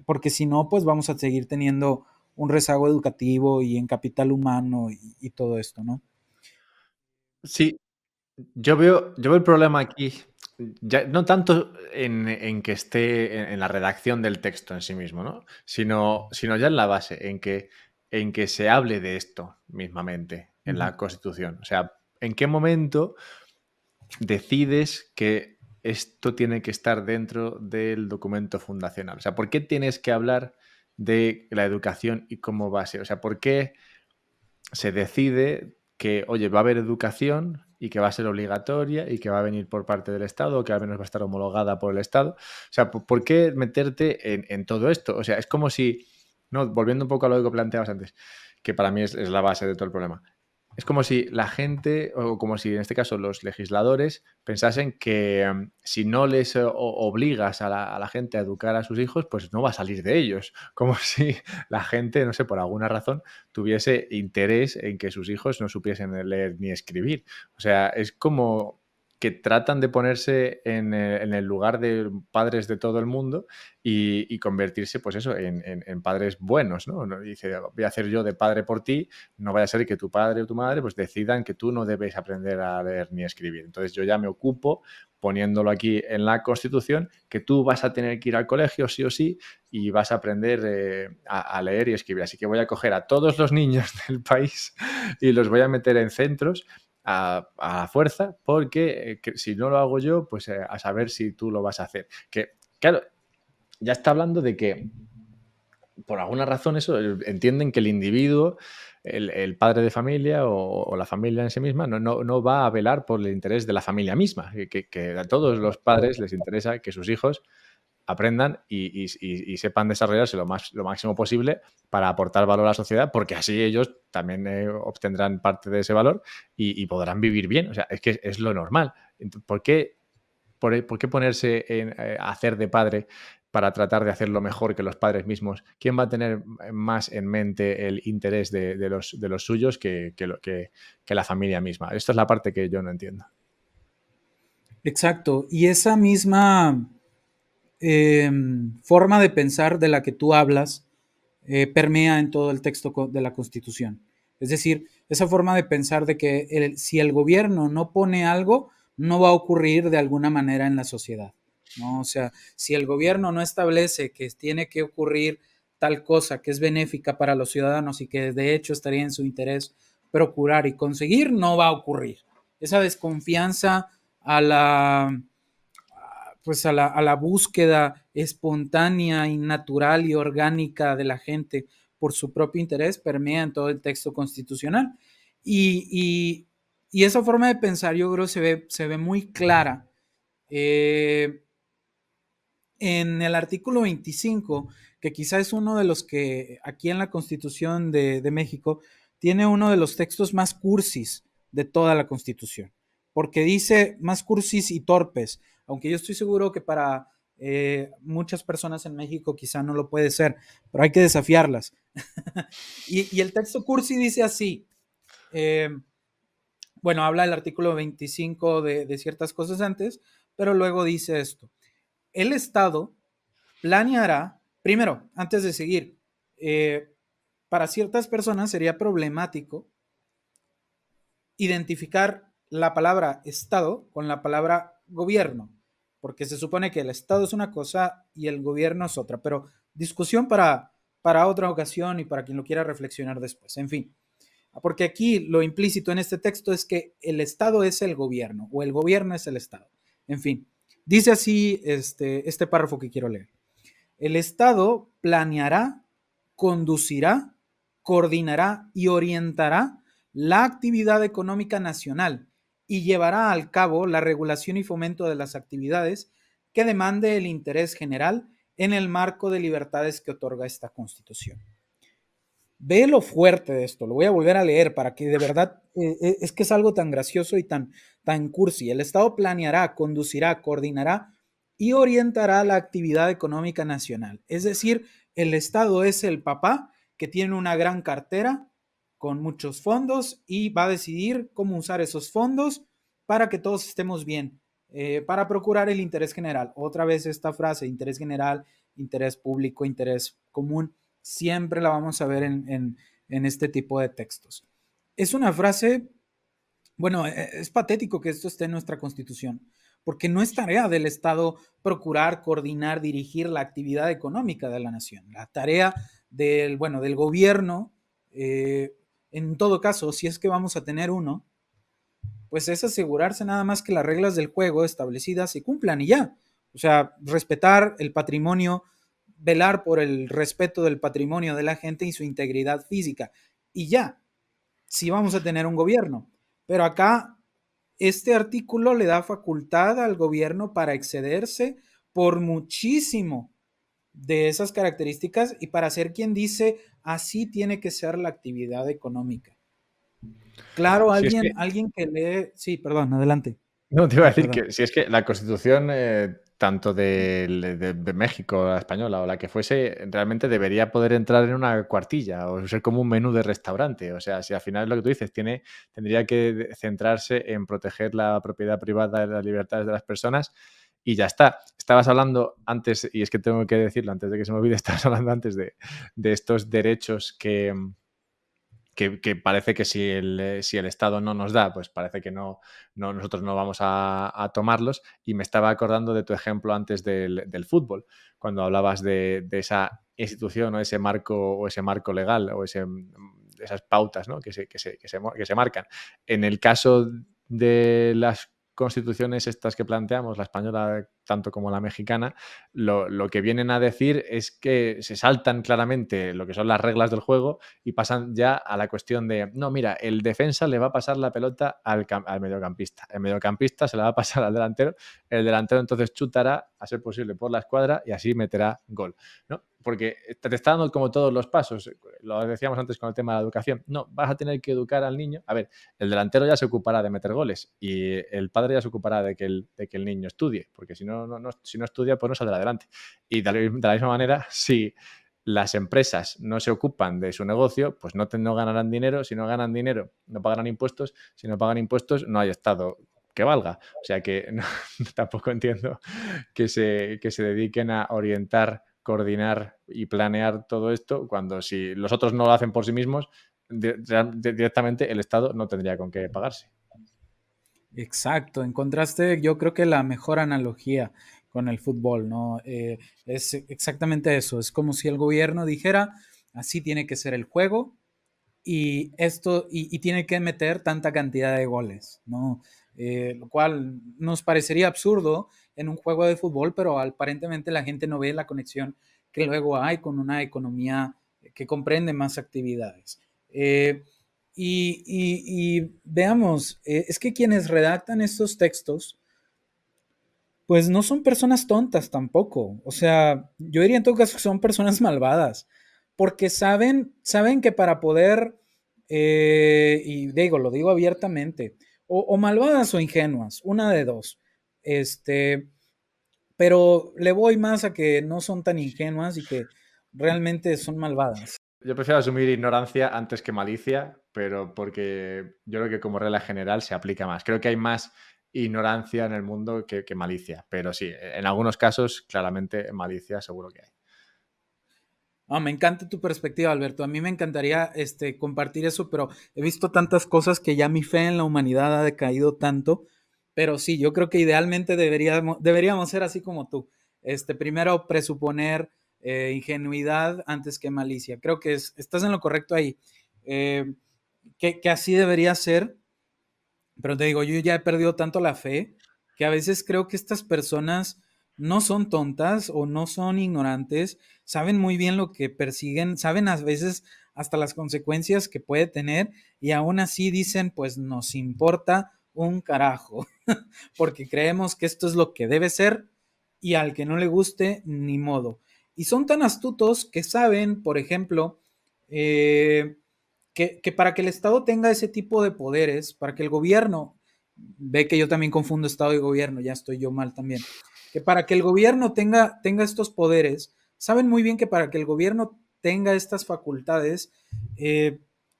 porque si no, pues vamos a seguir teniendo un rezago educativo y en capital humano y todo esto, ¿no? Sí, yo veo el problema aquí, ya no tanto en que esté en la redacción del texto en sí mismo, ¿no? Sino ya en la base, en que se hable de esto mismamente Uh en -huh. la Constitución. O sea, ¿en qué momento decides que esto tiene que estar dentro del documento fundacional? O sea, ¿por qué tienes que hablar de la educación y cómo va a ser? O sea, ¿por qué se decide que, oye, va a haber educación y que va a ser obligatoria y que va a venir por parte del Estado, o que al menos va a estar homologada por el Estado. O sea, ¿por qué meterte en todo esto? O sea, es como si, no, volviendo un poco a lo que planteabas antes, que para mí es la base de todo el problema. Es como si la gente, o como si en este caso los legisladores, pensasen que si no les obligas a la gente a educar a sus hijos, pues no va a salir de ellos. Como si la gente, no sé, por alguna razón, tuviese interés en que sus hijos no supiesen leer ni escribir. O sea, es como que tratan de ponerse en el lugar de padres de todo el mundo y convertirse, pues eso, en padres buenos, ¿no? Dice, voy a hacer yo de padre por ti, no vaya a ser que tu padre o tu madre pues decidan que tú no debes aprender a leer ni a escribir. Entonces yo ya me ocupo, poniéndolo aquí en la Constitución, que tú vas a tener que ir al colegio sí o sí y vas a aprender a leer y escribir. Así que voy a coger a todos los niños del país y los voy a meter en centros a la fuerza, porque si no lo hago yo, pues a saber si tú lo vas a hacer. Que, claro, ya está hablando de que por alguna razón eso, entienden que el individuo, el padre de familia o la familia en sí misma no va a velar por el interés de la familia misma, que a todos los padres les interesa que sus hijos aprendan y sepan desarrollarse lo máximo posible para aportar valor a la sociedad, porque así ellos también obtendrán parte de ese valor y podrán vivir bien. O sea, es que es lo normal. ¿Por qué ponerse a hacer de padre para tratar de hacerlo mejor que los padres mismos? ¿Quién va a tener más en mente el interés de los suyos que la familia misma? Esta es la parte que yo no entiendo. Exacto. Y esa misma forma de pensar de la que tú hablas permea en todo el texto de la Constitución. Es decir, esa forma de pensar de que si el gobierno no pone algo, no va a ocurrir de alguna manera en la sociedad, ¿no? O sea, si el gobierno no establece que tiene que ocurrir tal cosa que es benéfica para los ciudadanos y que de hecho estaría en su interés procurar y conseguir, no va a ocurrir. Esa desconfianza a la, pues a la búsqueda espontánea y natural y orgánica de la gente por su propio interés permea en todo el texto constitucional. Y, y, y esa forma de pensar yo creo se ve muy clara en el artículo 25, que quizá es uno de los que aquí en la Constitución de México tiene uno de los textos más cursis de toda la Constitución, porque dice más cursis y torpes, aunque yo estoy seguro que para muchas personas en México quizá no lo puede ser, pero hay que desafiarlas. Y el texto cursi dice así, eh, bueno, habla el artículo 25 de ciertas cosas antes, pero luego dice esto, el Estado planeará, primero, antes de seguir, para ciertas personas sería problemático identificar la palabra Estado con la palabra gobierno, porque se supone que el Estado es una cosa y el gobierno es otra, pero discusión para otra ocasión y para quien lo quiera reflexionar después. En fin, porque aquí lo implícito en este texto es que el Estado es el gobierno o el gobierno es el Estado. En fin, dice así este párrafo que quiero leer. El Estado planeará, conducirá, coordinará y orientará la actividad económica nacional y llevará al cabo la regulación y fomento de las actividades que demande el interés general en el marco de libertades que otorga esta Constitución. Ve lo fuerte de esto, lo voy a volver a leer para que de verdad, es que es algo tan gracioso y tan cursi. El Estado planeará, conducirá, coordinará y orientará la actividad económica nacional. Es decir, el Estado es el papá que tiene una gran cartera con muchos fondos y va a decidir cómo usar esos fondos para que todos estemos bien, para procurar el interés general. Otra vez esta frase, interés general, interés público, interés común siempre la vamos a ver en este tipo de textos. Es una frase, bueno, es patético que esto esté en nuestra Constitución, porque no es tarea del Estado procurar, coordinar, dirigir la actividad económica de la nación. La tarea del gobierno, en todo caso, si es que vamos a tener uno, pues es asegurarse nada más que las reglas del juego establecidas se cumplan y ya. O sea, respetar el patrimonio, velar por el respeto del patrimonio de la gente y su integridad física. Y ya, sí vamos a tener un gobierno. Pero acá este artículo le da facultad al gobierno para excederse por muchísimo de esas características y para ser quien dice así tiene que ser la actividad económica. Claro, Si es que alguien que lee, sí, perdón, adelante. no, te iba a decir Perdón. que si es que la Constitución, tanto de México, la española o la que fuese, realmente debería poder entrar en una cuartilla o ser como un menú de restaurante. O sea, si al final es lo que tú dices, tendría que centrarse en proteger la propiedad privada y las libertades de las personas y ya está. Estabas hablando antes, y es que tengo que decirlo antes de que se me olvide, estabas hablando antes de estos derechos que parece que si el Estado no nos da, pues parece que nosotros no vamos a tomarlos. Y me estaba acordando de tu ejemplo antes del fútbol, cuando hablabas de esa institución o ese marco legal o esas pautas, ¿no? Que se marcan. En el caso de las constituciones estas que planteamos, la española tanto como la mexicana, lo que vienen a decir es que se saltan claramente lo que son las reglas del juego y pasan ya a la cuestión de, no, mira, el defensa le va a pasar la pelota al mediocampista, el mediocampista se la va a pasar al delantero, el delantero entonces chutará, a ser posible, por la escuadra y así meterá gol, ¿no? Porque te está dando como todos los pasos, lo decíamos antes con el tema de la educación, no, vas a tener que educar al niño, a ver, el delantero ya se ocupará de meter goles y el padre ya se ocupará de que el niño estudie, porque si no estudia, pues no saldrá adelante. Y de la misma manera, si las empresas no se ocupan de su negocio, pues no ganarán dinero. Si no ganan dinero, no pagarán impuestos. Si no pagan impuestos, no hay Estado que valga. O sea que no, tampoco entiendo que se dediquen a orientar, coordinar y planear todo esto cuando si los otros no lo hacen por sí mismos, directamente el Estado no tendría con qué pagarse. Exacto, encontraste yo creo que la mejor analogía con el fútbol, ¿no? Es exactamente eso, es como si el gobierno dijera, así tiene que ser el juego y esto, y tiene que meter tanta cantidad de goles, ¿no? Lo cual nos parecería absurdo en un juego de fútbol, pero aparentemente la gente no ve la conexión que luego hay con una economía que comprende más actividades. Y veamos, es que quienes redactan estos textos, pues no son personas tontas tampoco. O sea, yo diría en todo caso que son personas malvadas, porque saben que para poder, y digo, lo digo abiertamente, o malvadas o ingenuas, una de dos. Este, pero le voy más a que no son tan ingenuas y que realmente son malvadas. Yo prefiero asumir ignorancia antes que malicia, pero porque yo creo que como regla general se aplica más. Creo que hay más ignorancia en el mundo que malicia, pero sí, en algunos casos claramente malicia seguro que hay. Me encanta tu perspectiva, Alberto. A mí me encantaría compartir eso, pero he visto tantas cosas que ya mi fe en la humanidad ha decaído tanto. Pero sí, yo creo que idealmente deberíamos ser así como tú. Primero presuponer ingenuidad antes que malicia. Creo que estás en lo correcto ahí. Eh, que así debería ser, pero te digo, yo ya he perdido tanto la fe que a veces creo que estas personas no son tontas o no son ignorantes, saben muy bien lo que persiguen, saben a veces hasta las consecuencias que puede tener y aún así dicen, pues nos importa un carajo, porque creemos que esto es lo que debe ser y al que no le guste, ni modo. Y son tan astutos que saben, por ejemplo, eh, que para que el Estado tenga ese tipo de poderes, para que el gobierno, ve que yo también confundo Estado y gobierno, ya estoy yo mal también, que para que el gobierno tenga estos poderes, saben muy bien que para que el gobierno tenga estas facultades,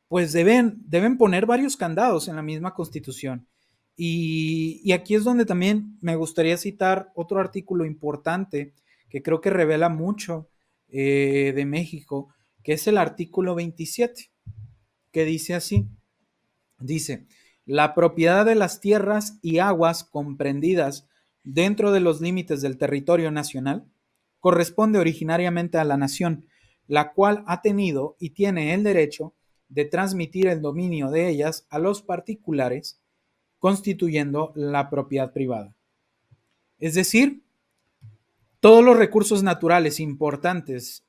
pues deben poner varios candados en la misma constitución. Y aquí es donde también me gustaría citar otro artículo importante que creo que revela mucho de México, que es el artículo 27 que dice así, dice, la propiedad de las tierras y aguas comprendidas dentro de los límites del territorio nacional corresponde originariamente a la nación, la cual ha tenido y tiene el derecho de transmitir el dominio de ellas a los particulares, constituyendo la propiedad privada. Es decir, todos los recursos naturales importantes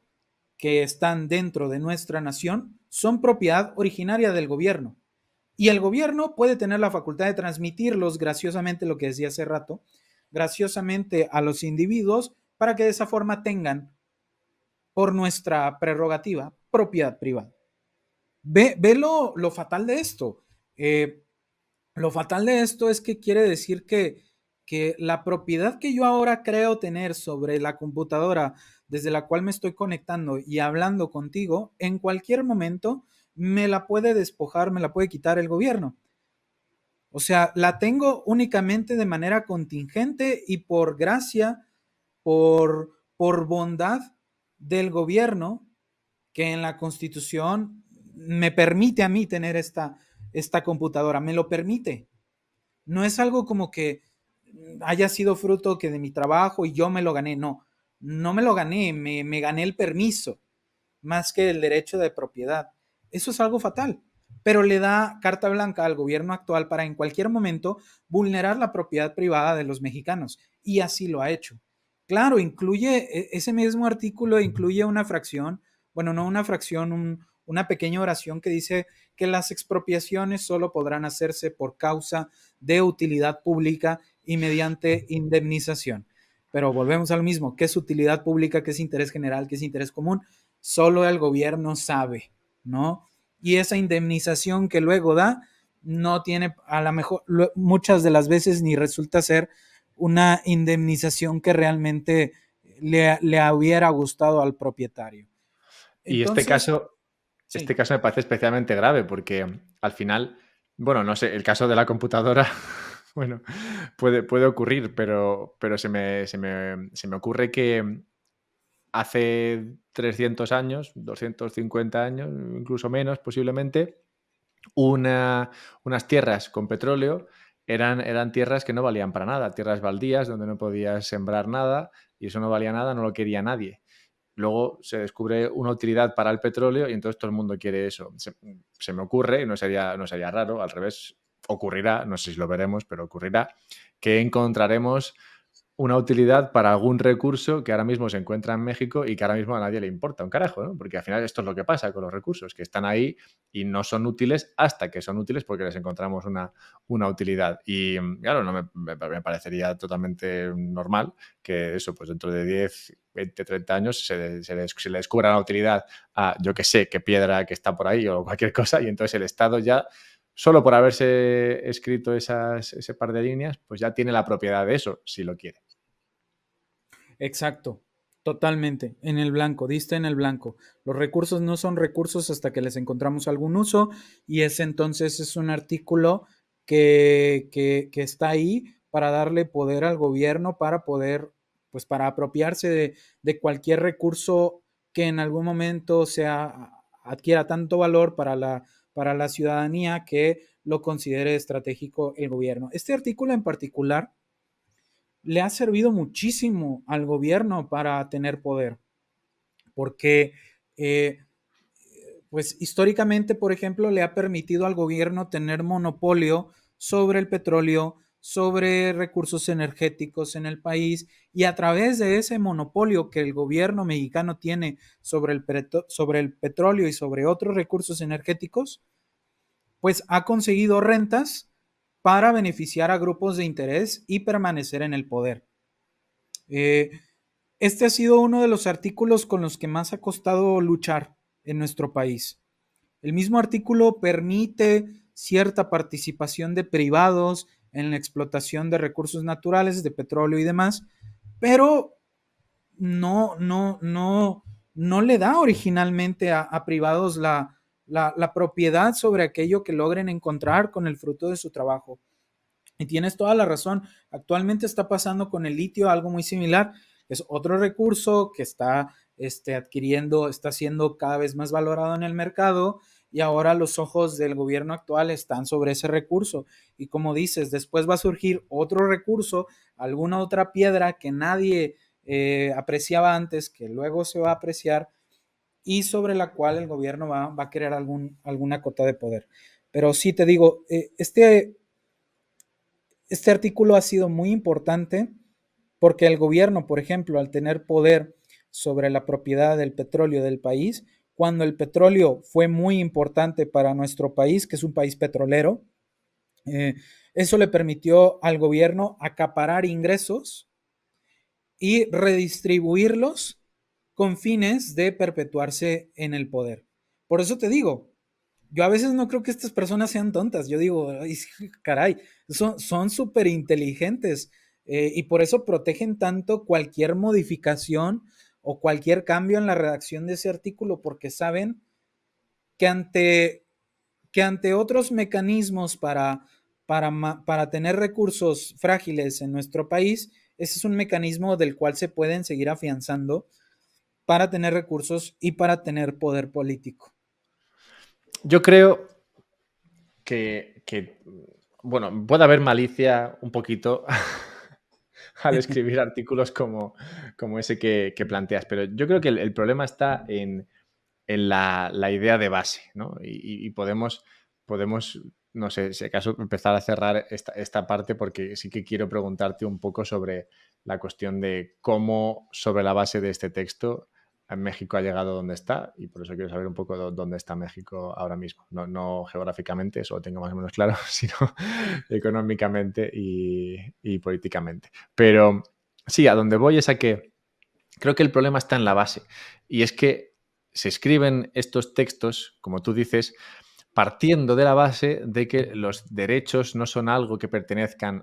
que están dentro de nuestra nación son propiedad originaria del gobierno. Y el gobierno puede tener la facultad de transmitirlos graciosamente, lo que decía hace rato, graciosamente a los individuos para que de esa forma tengan, por nuestra prerrogativa, propiedad privada. Ve lo fatal de esto. Lo fatal de esto es que quiere decir que la propiedad que yo ahora creo tener sobre la computadora desde la cual me estoy conectando y hablando contigo, en cualquier momento me la puede despojar, me la puede quitar el gobierno. O sea, la tengo únicamente de manera contingente y por gracia, por bondad del gobierno que en la Constitución me permite a mí tener esta computadora, me lo permite. No es algo como que haya sido fruto que de mi trabajo y yo me lo gané, no, no me lo gané, me gané el permiso más que el derecho de propiedad. Eso es algo fatal, pero le da carta blanca al gobierno actual para en cualquier momento vulnerar la propiedad privada de los mexicanos y así lo ha hecho. Claro, incluye ese mismo artículo, incluye una fracción, bueno, no una fracción, una pequeña oración que dice que las expropiaciones solo podrán hacerse por causa de utilidad pública y mediante indemnización. Pero volvemos al mismo, ¿qué es utilidad pública, qué es interés general, qué es interés común? Solo el gobierno sabe, ¿no? Y esa indemnización que luego da no tiene, a lo mejor, muchas de las veces ni resulta ser una indemnización que realmente le hubiera gustado al propietario. Y Entonces, este sí, caso me parece especialmente grave porque al final, bueno, no sé, el caso de la computadora, bueno, puede ocurrir, pero se me ocurre que hace 300 años, 250 años, incluso menos posiblemente, unas tierras con petróleo eran tierras que no valían para nada, tierras baldías donde no podías sembrar nada y eso no valía nada, no lo quería nadie. Luego se descubre una utilidad para el petróleo y entonces todo el mundo quiere eso. Se me ocurre, y no sería raro, al revés, ocurrirá, no sé si lo veremos, pero ocurrirá, que encontraremos una utilidad para algún recurso que ahora mismo se encuentra en México y que ahora mismo a nadie le importa un carajo, ¿no? Porque al final esto es lo que pasa con los recursos, que están ahí y no son útiles hasta que son útiles porque les encontramos una utilidad. Y claro, no me parecería totalmente normal que eso, pues dentro de 10, 20, 30 años se le descubra la utilidad a, yo que sé, qué piedra que está por ahí o cualquier cosa y entonces el Estado ya solo por haberse escrito ese par de líneas, pues ya tiene la propiedad de eso, si lo quiere. exacto, totalmente, en el blanco, diste en el blanco. Los recursos no son recursos hasta que les encontramos algún uso y ese entonces es un artículo que está ahí para darle poder al gobierno para poder, pues para apropiarse de cualquier recurso que en algún momento sea, adquiera tanto valor para la ciudadanía que lo considere estratégico el gobierno. Este artículo en particular le ha servido muchísimo al gobierno para tener poder, porque eh, pues históricamente, por ejemplo, le ha permitido al gobierno tener monopolio sobre el petróleo, sobre recursos energéticos en el país y a través de ese monopolio que el gobierno mexicano tiene sobre el petróleo y sobre otros recursos energéticos, pues ha conseguido rentas para beneficiar a grupos de interés y permanecer en el poder. Eh, este ha sido uno de los artículos con los que más ha costado luchar en nuestro país. El mismo artículo permite cierta participación de privados en la explotación de recursos naturales, de petróleo y demás, pero no le da originalmente a privados la propiedad sobre aquello que logren encontrar con el fruto de su trabajo. Y tienes toda la razón. Actualmente está pasando con el litio algo muy similar. Es otro recurso que está adquiriendo, está siendo cada vez más valorado en el mercado y ahora los ojos del gobierno actual están sobre ese recurso. Y como dices, después va a surgir otro recurso, alguna otra piedra que nadie apreciaba antes, que luego se va a apreciar y sobre la cual el gobierno va a querer alguna cota de poder. Pero sí te digo, este artículo ha sido muy importante porque el gobierno, por ejemplo, al tener poder sobre la propiedad del petróleo del país, cuando el petróleo fue muy importante para nuestro país, que es un país petrolero. Eso le permitió al gobierno acaparar ingresos y redistribuirlos con fines de perpetuarse en el poder. Por eso te digo, yo a veces no creo que estas personas sean tontas. Yo digo, ay, caray, son súper inteligentes y por eso protegen tanto cualquier modificación o cualquier cambio en la redacción de ese artículo, porque saben que ante otros mecanismos para tener recursos frágiles en nuestro país, ese es un mecanismo del cual se pueden seguir afianzando para tener recursos y para tener poder político. Yo creo que, bueno, puede haber malicia un poquito al escribir artículos como ese que planteas, pero yo creo que el problema está en la idea de base, ¿no? Y podemos, no sé, si acaso empezar a cerrar esta parte porque sí que quiero preguntarte un poco sobre la cuestión de cómo, sobre la base de este texto, México ha llegado donde está y por eso quiero saber un poco dónde está México ahora mismo. No geográficamente, eso lo tengo más o menos claro, sino económicamente y políticamente. Pero sí, a donde voy es a que creo que el problema está en la base y es que se escriben estos textos, como tú dices, partiendo de la base de que los derechos no son algo que pertenezcan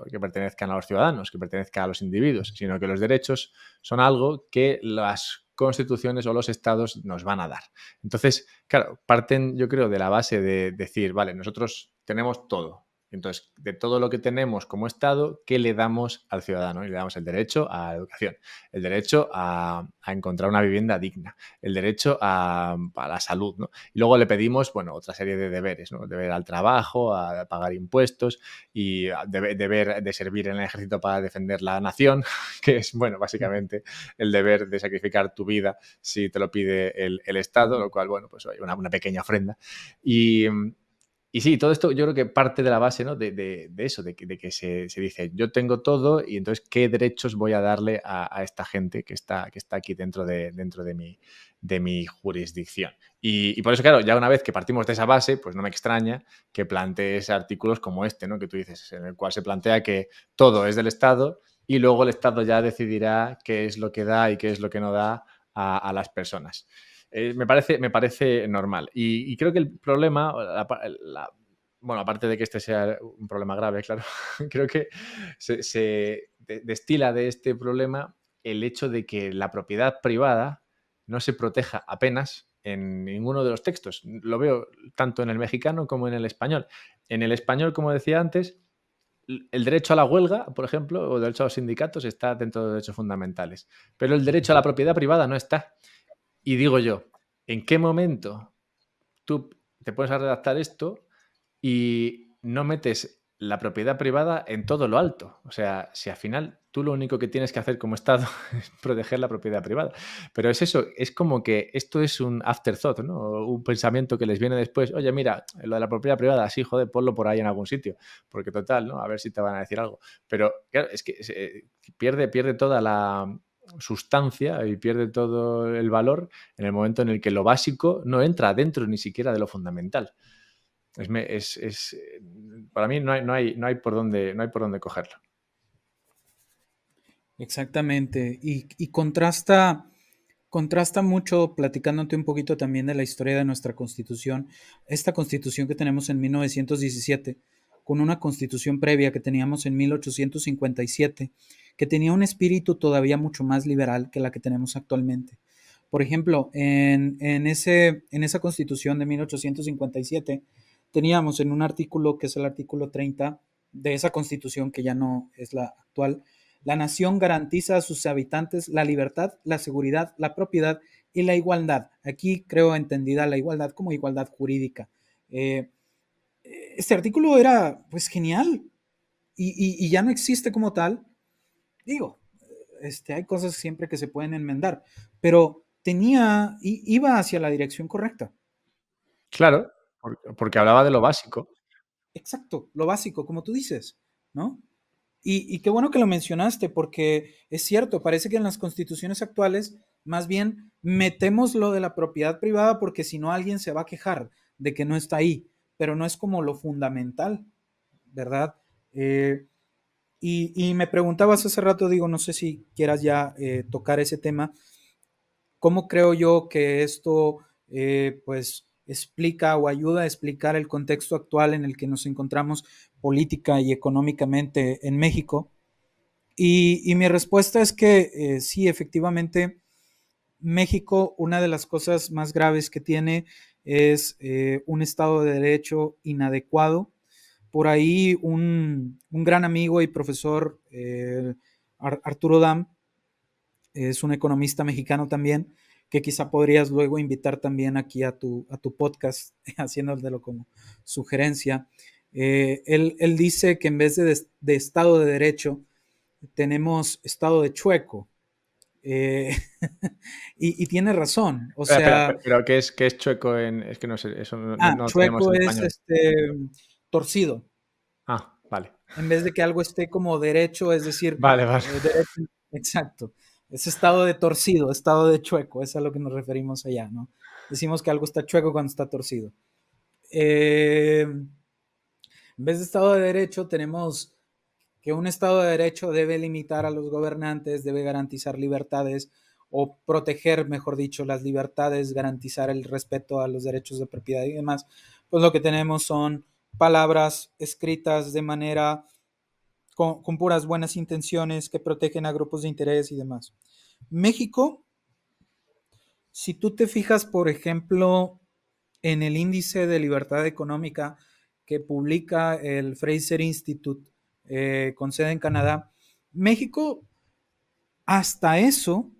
que pertenezcan a los ciudadanos, que pertenezcan a los individuos, sino que los derechos son algo que las constituciones o los estados nos van a dar. Entonces, claro, parten, yo creo, de la base de decir, vale, nosotros tenemos todo. Entonces, de todo lo que tenemos como Estado, ¿qué le damos al ciudadano? Y le damos el derecho a la educación, el derecho a encontrar una vivienda digna, el derecho a la salud, ¿no? Y luego le pedimos, bueno, otra serie de deberes, ¿no? Deber al trabajo, a pagar impuestos y deber de servir en el ejército para defender la nación, que es, bueno, básicamente el deber de sacrificar tu vida si te lo pide el Estado, lo cual, bueno, pues hay una pequeña ofrenda. Y, y sí, todo esto yo creo que parte de la base, ¿no? de eso, de que se dice, yo tengo todo y entonces, ¿qué derechos voy a darle a esta gente que está aquí dentro de mi jurisdicción? Y por eso, claro, ya una vez que partimos de esa base, pues no me extraña que plantees artículos como este, ¿no? Que tú dices, en el cual se plantea que todo es del Estado y luego el Estado ya decidirá qué es lo que da y qué es lo que no da a las personas. Me parece normal. Y creo que el problema, bueno, aparte de que este sea un problema grave, claro, creo que se destila de este problema el hecho de que la propiedad privada no se proteja apenas en ninguno de los textos. Lo veo tanto en el mexicano como en el español. En el español, como decía antes, el derecho a la huelga, por ejemplo, o el derecho a los sindicatos está dentro de los derechos fundamentales, pero el derecho a la propiedad privada no está. Y digo yo, ¿en qué momento tú te pones a redactar esto y no metes la propiedad privada en todo lo alto? O sea, si al final tú lo único que tienes que hacer como Estado es proteger la propiedad privada. Pero es eso, es como que esto es un afterthought, ¿no? Un pensamiento que les viene después. Oye, mira, lo de la propiedad privada, sí, joder, ponlo por ahí en algún sitio. Porque total, ¿no? A ver si te van a decir algo. Pero claro, es que pierde toda la sustancia y pierde todo el valor en el momento en el que lo básico no entra dentro ni siquiera de lo fundamental. Para mí no hay por dónde cogerlo. Exactamente. Y contrasta mucho, platicándote un poquito también de la historia de nuestra constitución, esta constitución que tenemos en 1917, con una constitución previa que teníamos en 1857, que tenía un espíritu todavía mucho más liberal que la que tenemos actualmente. Por ejemplo, en esa constitución de 1857, teníamos en un artículo que es el artículo 30 de esa constitución, que ya no es la actual: la nación garantiza a sus habitantes la libertad, la seguridad, la propiedad y la igualdad. Aquí creo entendida la igualdad como igualdad jurídica. Eh, este artículo era pues genial y ya no existe como tal. Digo, hay cosas siempre que se pueden enmendar, pero iba hacia la dirección correcta. Claro, porque hablaba de lo básico. Exacto, lo básico, como tú dices, ¿no? Y qué bueno que lo mencionaste, porque es cierto, parece que en las constituciones actuales Más bien, metemos lo de la propiedad privada porque si no alguien se va a quejar de que no está ahí, pero no es como lo fundamental, ¿verdad? Eh, y me preguntabas hace rato, digo, no sé si quieras ya tocar ese tema, ¿cómo creo yo que esto pues explica o ayuda a explicar el contexto actual en el que nos encontramos política y económicamente en México? Y mi respuesta es que sí, efectivamente, México, una de las cosas más graves que tiene es un Estado de Derecho inadecuado. Por ahí un gran amigo y profesor, Arturo Dam, es un economista mexicano también, que quizá podrías luego invitar también aquí a tu podcast, haciéndolo como sugerencia. Él dice que en vez de Estado de Derecho, tenemos Estado de chueco. Eh, y tiene razón. O sea, Pero qué es chueco en...? Es que no sé, eso no tenemos chueco en es español. torcido. Ah, vale. En vez de que algo esté como derecho, es decir, Vale, vale. derecho, exacto. Es estado de torcido, estado de chueco, es a lo que nos referimos allá, ¿no? Decimos que algo está chueco cuando está torcido. En vez de estado de derecho, tenemos que un estado de derecho debe limitar a los gobernantes, debe garantizar libertades o proteger, mejor dicho, las libertades, garantizar el respeto a los derechos de propiedad y demás. Pues lo que tenemos son palabras escritas de manera con puras buenas intenciones que protegen a grupos de interés y demás. México, si tú te fijas, por ejemplo, en el índice de libertad económica que publica el Fraser Institute con sede en Canadá, México hasta eso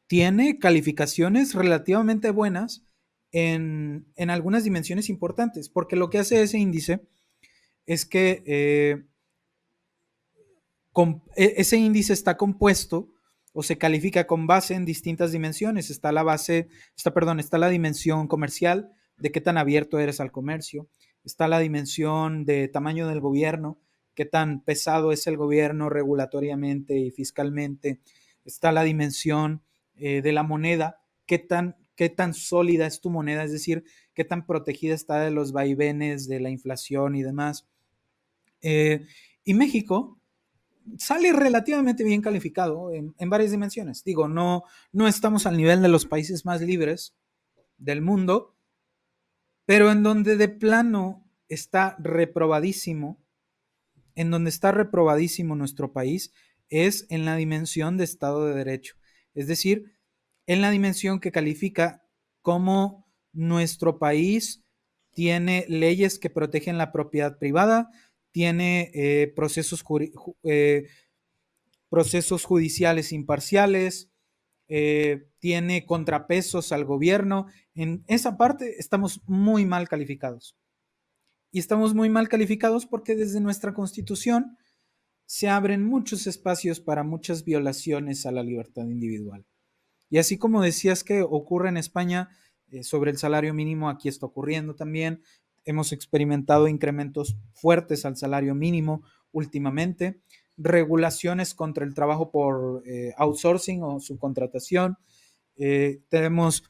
tiene calificaciones relativamente buenas en algunas dimensiones importantes, porque lo que hace ese índice es que ese índice está compuesto o se califica con base en distintas dimensiones. Está la base, está la dimensión comercial, de qué tan abierto eres al comercio. Está la dimensión de tamaño del gobierno, qué tan pesado es el gobierno regulatoriamente y fiscalmente. Está la dimensión de la moneda, qué tan sólida es tu moneda, es decir, qué tan protegida está de los vaivenes de la inflación y demás. Y México sale relativamente bien calificado en varias dimensiones. Digo, no estamos al nivel de los países más libres del mundo, pero en donde de plano está reprobadísimo, en donde está reprobadísimo nuestro país, es en la dimensión de Estado de Derecho. Es decir, en la dimensión que califica cómo nuestro país tiene leyes que protegen la propiedad privada, tiene procesos judiciales imparciales, tiene contrapesos al gobierno. En esa parte estamos muy mal calificados. Y estamos muy mal calificados porque desde nuestra constitución se abren muchos espacios para muchas violaciones a la libertad individual. Y así como decías que ocurre en España sobre el salario mínimo, aquí está ocurriendo también. Hemos experimentado incrementos fuertes al salario mínimo últimamente, regulaciones contra el trabajo por outsourcing o subcontratación. Tenemos,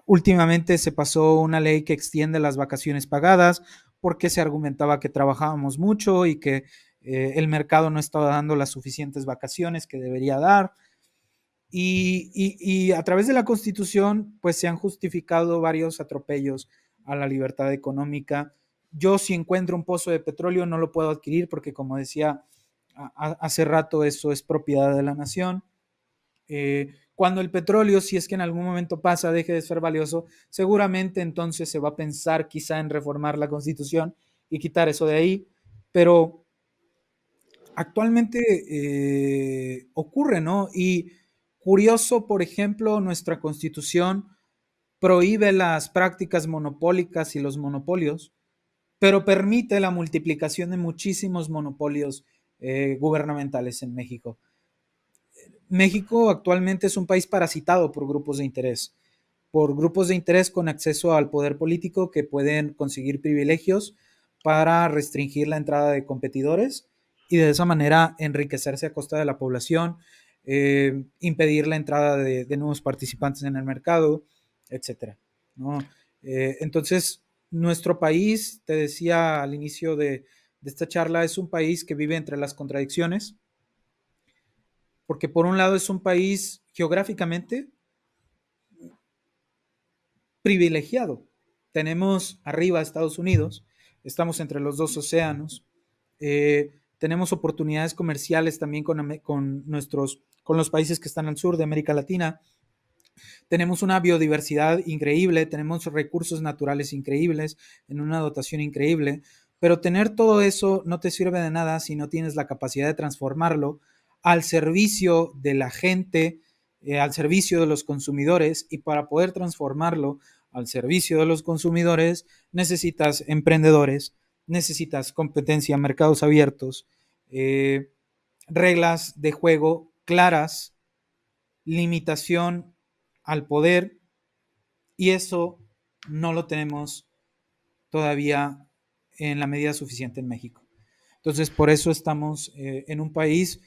últimamente se pasó una ley que extiende las vacaciones pagadas porque se argumentaba que trabajábamos mucho y que el mercado no estaba dando las suficientes vacaciones que debería dar. Y a través de la Constitución, pues se han justificado varios atropellos a la libertad económica. Yo si encuentro un pozo de petróleo no lo puedo adquirir porque, como decía hace rato, eso es propiedad de la nación. Cuando el petróleo, si es que en algún momento pasa, deje de ser valioso, seguramente entonces se va a pensar quizá en reformar la Constitución y quitar eso de ahí. Pero actualmente ocurre, ¿no? Y curioso, por ejemplo, nuestra constitución prohíbe las prácticas monopólicas y los monopolios, pero permite la multiplicación de muchísimos monopolios gubernamentales en México. México actualmente es un país parasitado por grupos de interés con acceso al poder político que pueden conseguir privilegios para restringir la entrada de competidores y de esa manera enriquecerse a costa de la población. impedir la entrada de nuevos participantes en el mercado, etcétera, ¿no? Entonces, nuestro país, te decía al inicio de esta charla, es un país que vive entre las contradicciones, porque por un lado es un país geográficamente privilegiado. Tenemos arriba a Estados Unidos, estamos entre los dos océanos, tenemos oportunidades comerciales también con los países que están al sur de América Latina, tenemos una biodiversidad increíble, tenemos recursos naturales increíbles, en una dotación increíble, pero tener todo eso no te sirve de nada si no tienes la capacidad de transformarlo al servicio de la gente, al servicio de los consumidores, y para poder transformarlo al servicio de los consumidores necesitas emprendedores, necesitas competencia, mercados abiertos, eh, reglas de juego claras, limitación al poder, y eso no lo tenemos todavía en la medida suficiente en México. Entonces, por eso estamos en un país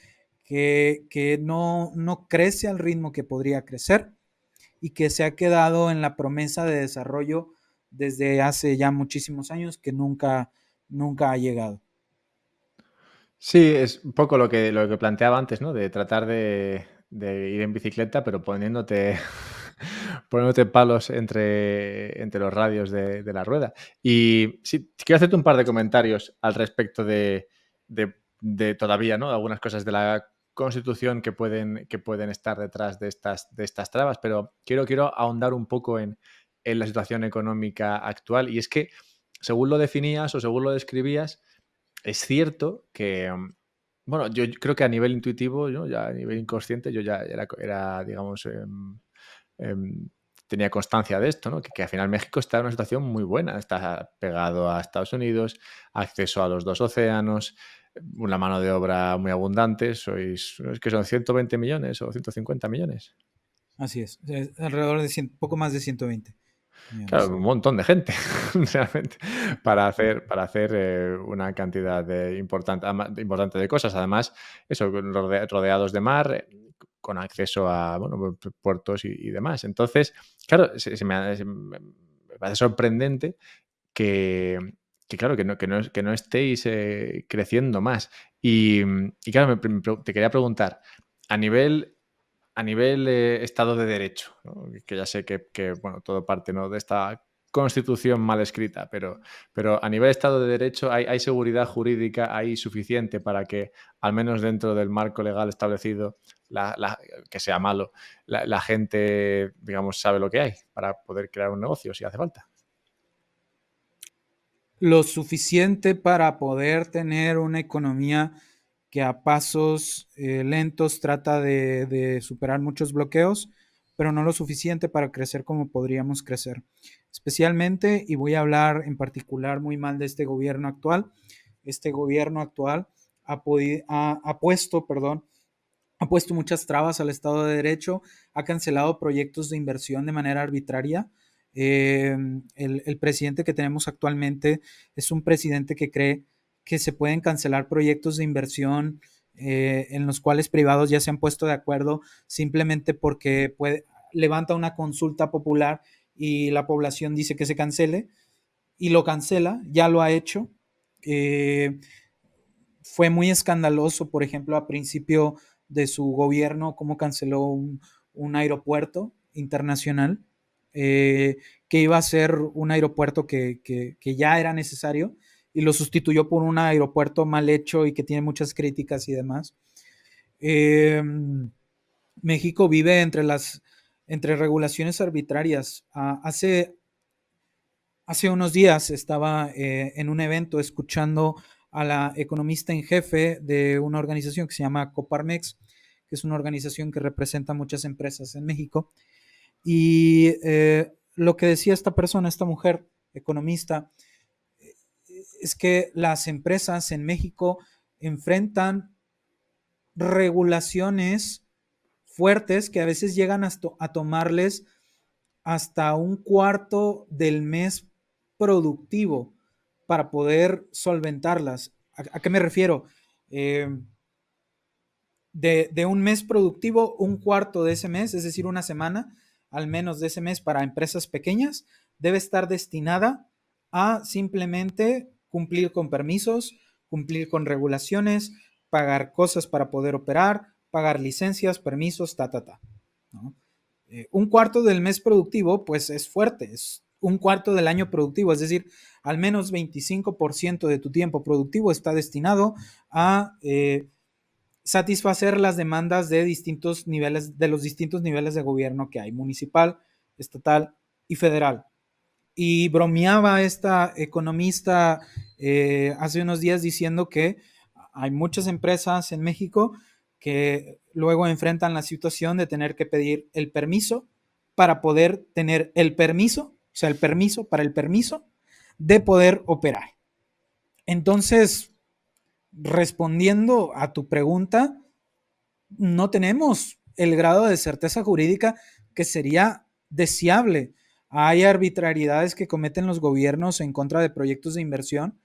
que no crece al ritmo que podría crecer y que se ha quedado en la promesa de desarrollo desde hace ya muchísimos años que nunca ha llegado. Sí, es un poco lo que planteaba antes, ¿no? De tratar de ir en bicicleta, pero poniéndote palos entre los radios de la rueda. Y sí, quiero hacerte un par de comentarios al respecto de todavía, ¿no? Algunas cosas de la Constitución que pueden estar detrás de estas trabas, pero quiero ahondar un poco en la situación económica actual. Y es que, según lo definías o según lo describías, es cierto que, bueno, yo creo que a nivel intuitivo, ¿no? Ya a nivel inconsciente, yo ya digamos, em, tenía constancia de esto, ¿no? Que al final México está en una situación muy buena. Está pegado a Estados Unidos, acceso a los dos océanos, una mano de obra muy abundante. Es que son 120 millones o 150 millones. Así es alrededor de poco más de 120 millones. Claro, un montón de gente, realmente, para hacer una cantidad importante de cosas. Además, eso, rodeados de mar, con acceso a, bueno, puertos y demás. Entonces, claro, me parece sorprendente que claro, que no estéis creciendo más. Y claro, te quería preguntar, a nivel Estado de Derecho, ¿no? Que ya sé bueno, todo parte, ¿no?, de esta Constitución mal escrita, pero a nivel Estado de Derecho, ¿hay seguridad jurídica ahí suficiente para que, al menos dentro del marco legal establecido, que sea malo, la gente, digamos, sabe lo que hay para poder crear un negocio si hace falta? Lo suficiente para poder tener una economía que a pasos lentos trata de superar muchos bloqueos, pero no lo suficiente para crecer como podríamos crecer. Especialmente, y voy a hablar en particular muy mal de este gobierno actual ha puesto muchas trabas al Estado de Derecho, ha cancelado proyectos de inversión de manera arbitraria. El presidente que tenemos actualmente es un presidente que cree que se pueden cancelar proyectos de inversión en los cuales privados ya se han puesto de acuerdo simplemente porque levanta una consulta popular y la población dice que se cancele y lo cancela, ya lo ha hecho. Eh, Fue muy escandaloso, por ejemplo, a principio de su gobierno, cómo canceló un aeropuerto internacional, que iba a ser un aeropuerto que ya era necesario y lo sustituyó por un aeropuerto mal hecho y que tiene muchas críticas y demás. Eh, México vive entre regulaciones arbitrarias. Hace unos días estaba en un evento escuchando a la economista en jefe de una organización que se llama Coparmex, que es una organización que representa muchas empresas en México. Y lo que decía esta persona, esta mujer economista, es que las empresas en México enfrentan regulaciones fuertes que a veces llegan a tomarles hasta un cuarto del mes productivo para poder solventarlas. ¿A qué me refiero? Eh, de un mes productivo, un cuarto de ese mes, es decir, una semana al menos de ese mes para empresas pequeñas, debe estar destinada a simplemente cumplir con permisos, cumplir con regulaciones, pagar cosas para poder operar, pagar licencias, permisos, ¿no? Un cuarto del mes productivo, pues es fuerte, es un cuarto del año productivo, es decir, al menos 25% de tu tiempo productivo está destinado a satisfacer las demandas de distintos niveles, de los distintos niveles de gobierno que hay, municipal, estatal y federal. Y bromeaba esta economista hace unos días diciendo que hay muchas empresas en México que luego enfrentan la situación de tener que pedir el permiso para poder tener el permiso, o sea, el permiso para el permiso de poder operar. Entonces, respondiendo a tu pregunta, no tenemos el grado de certeza jurídica que sería deseable. Hay arbitrariedades que cometen los gobiernos en contra de proyectos de inversión,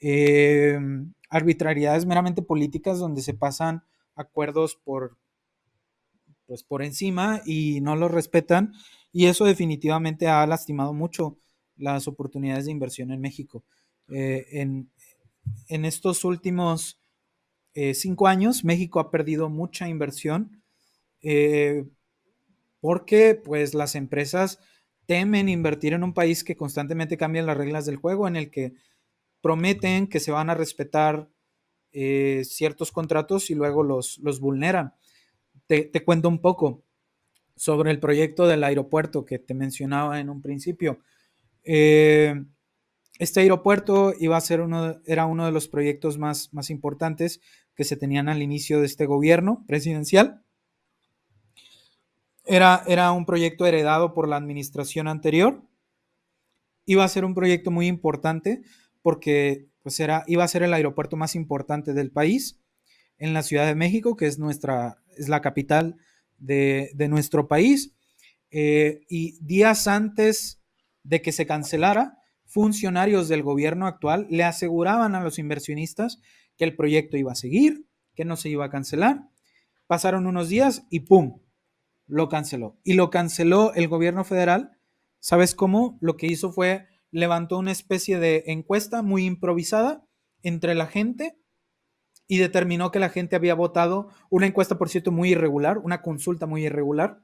eh, arbitrariedades meramente políticas donde se pasan acuerdos pues, por encima y no los respetan, y eso definitivamente ha lastimado mucho las oportunidades de inversión en México. Eh, en, en estos últimos 5 años, México ha perdido mucha inversión eh, porque pues las empresas temen invertir en un país que constantemente cambia las reglas del juego, en el que prometen que se van a respetar ciertos contratos y luego los vulneran. Te cuento un poco sobre el proyecto del aeropuerto que te mencionaba en un principio. Eh, este aeropuerto iba a ser era uno de los proyectos más importantes que se tenían al inicio de este gobierno presidencial. Era un proyecto heredado por la administración anterior. Iba a ser un proyecto muy importante porque pues iba a ser el aeropuerto más importante del país en la Ciudad de México, que es la capital de nuestro país. Y días antes de que se cancelara, funcionarios del gobierno actual le aseguraban a los inversionistas que el proyecto iba a seguir, que no se iba a cancelar. Pasaron unos días y ¡pum! Lo canceló. Y lo canceló el gobierno federal. ¿Sabes cómo? Lo que hizo fue levantó una especie de encuesta muy improvisada entre la gente y determinó que la gente había votado una encuesta, por cierto, muy irregular, una consulta muy irregular,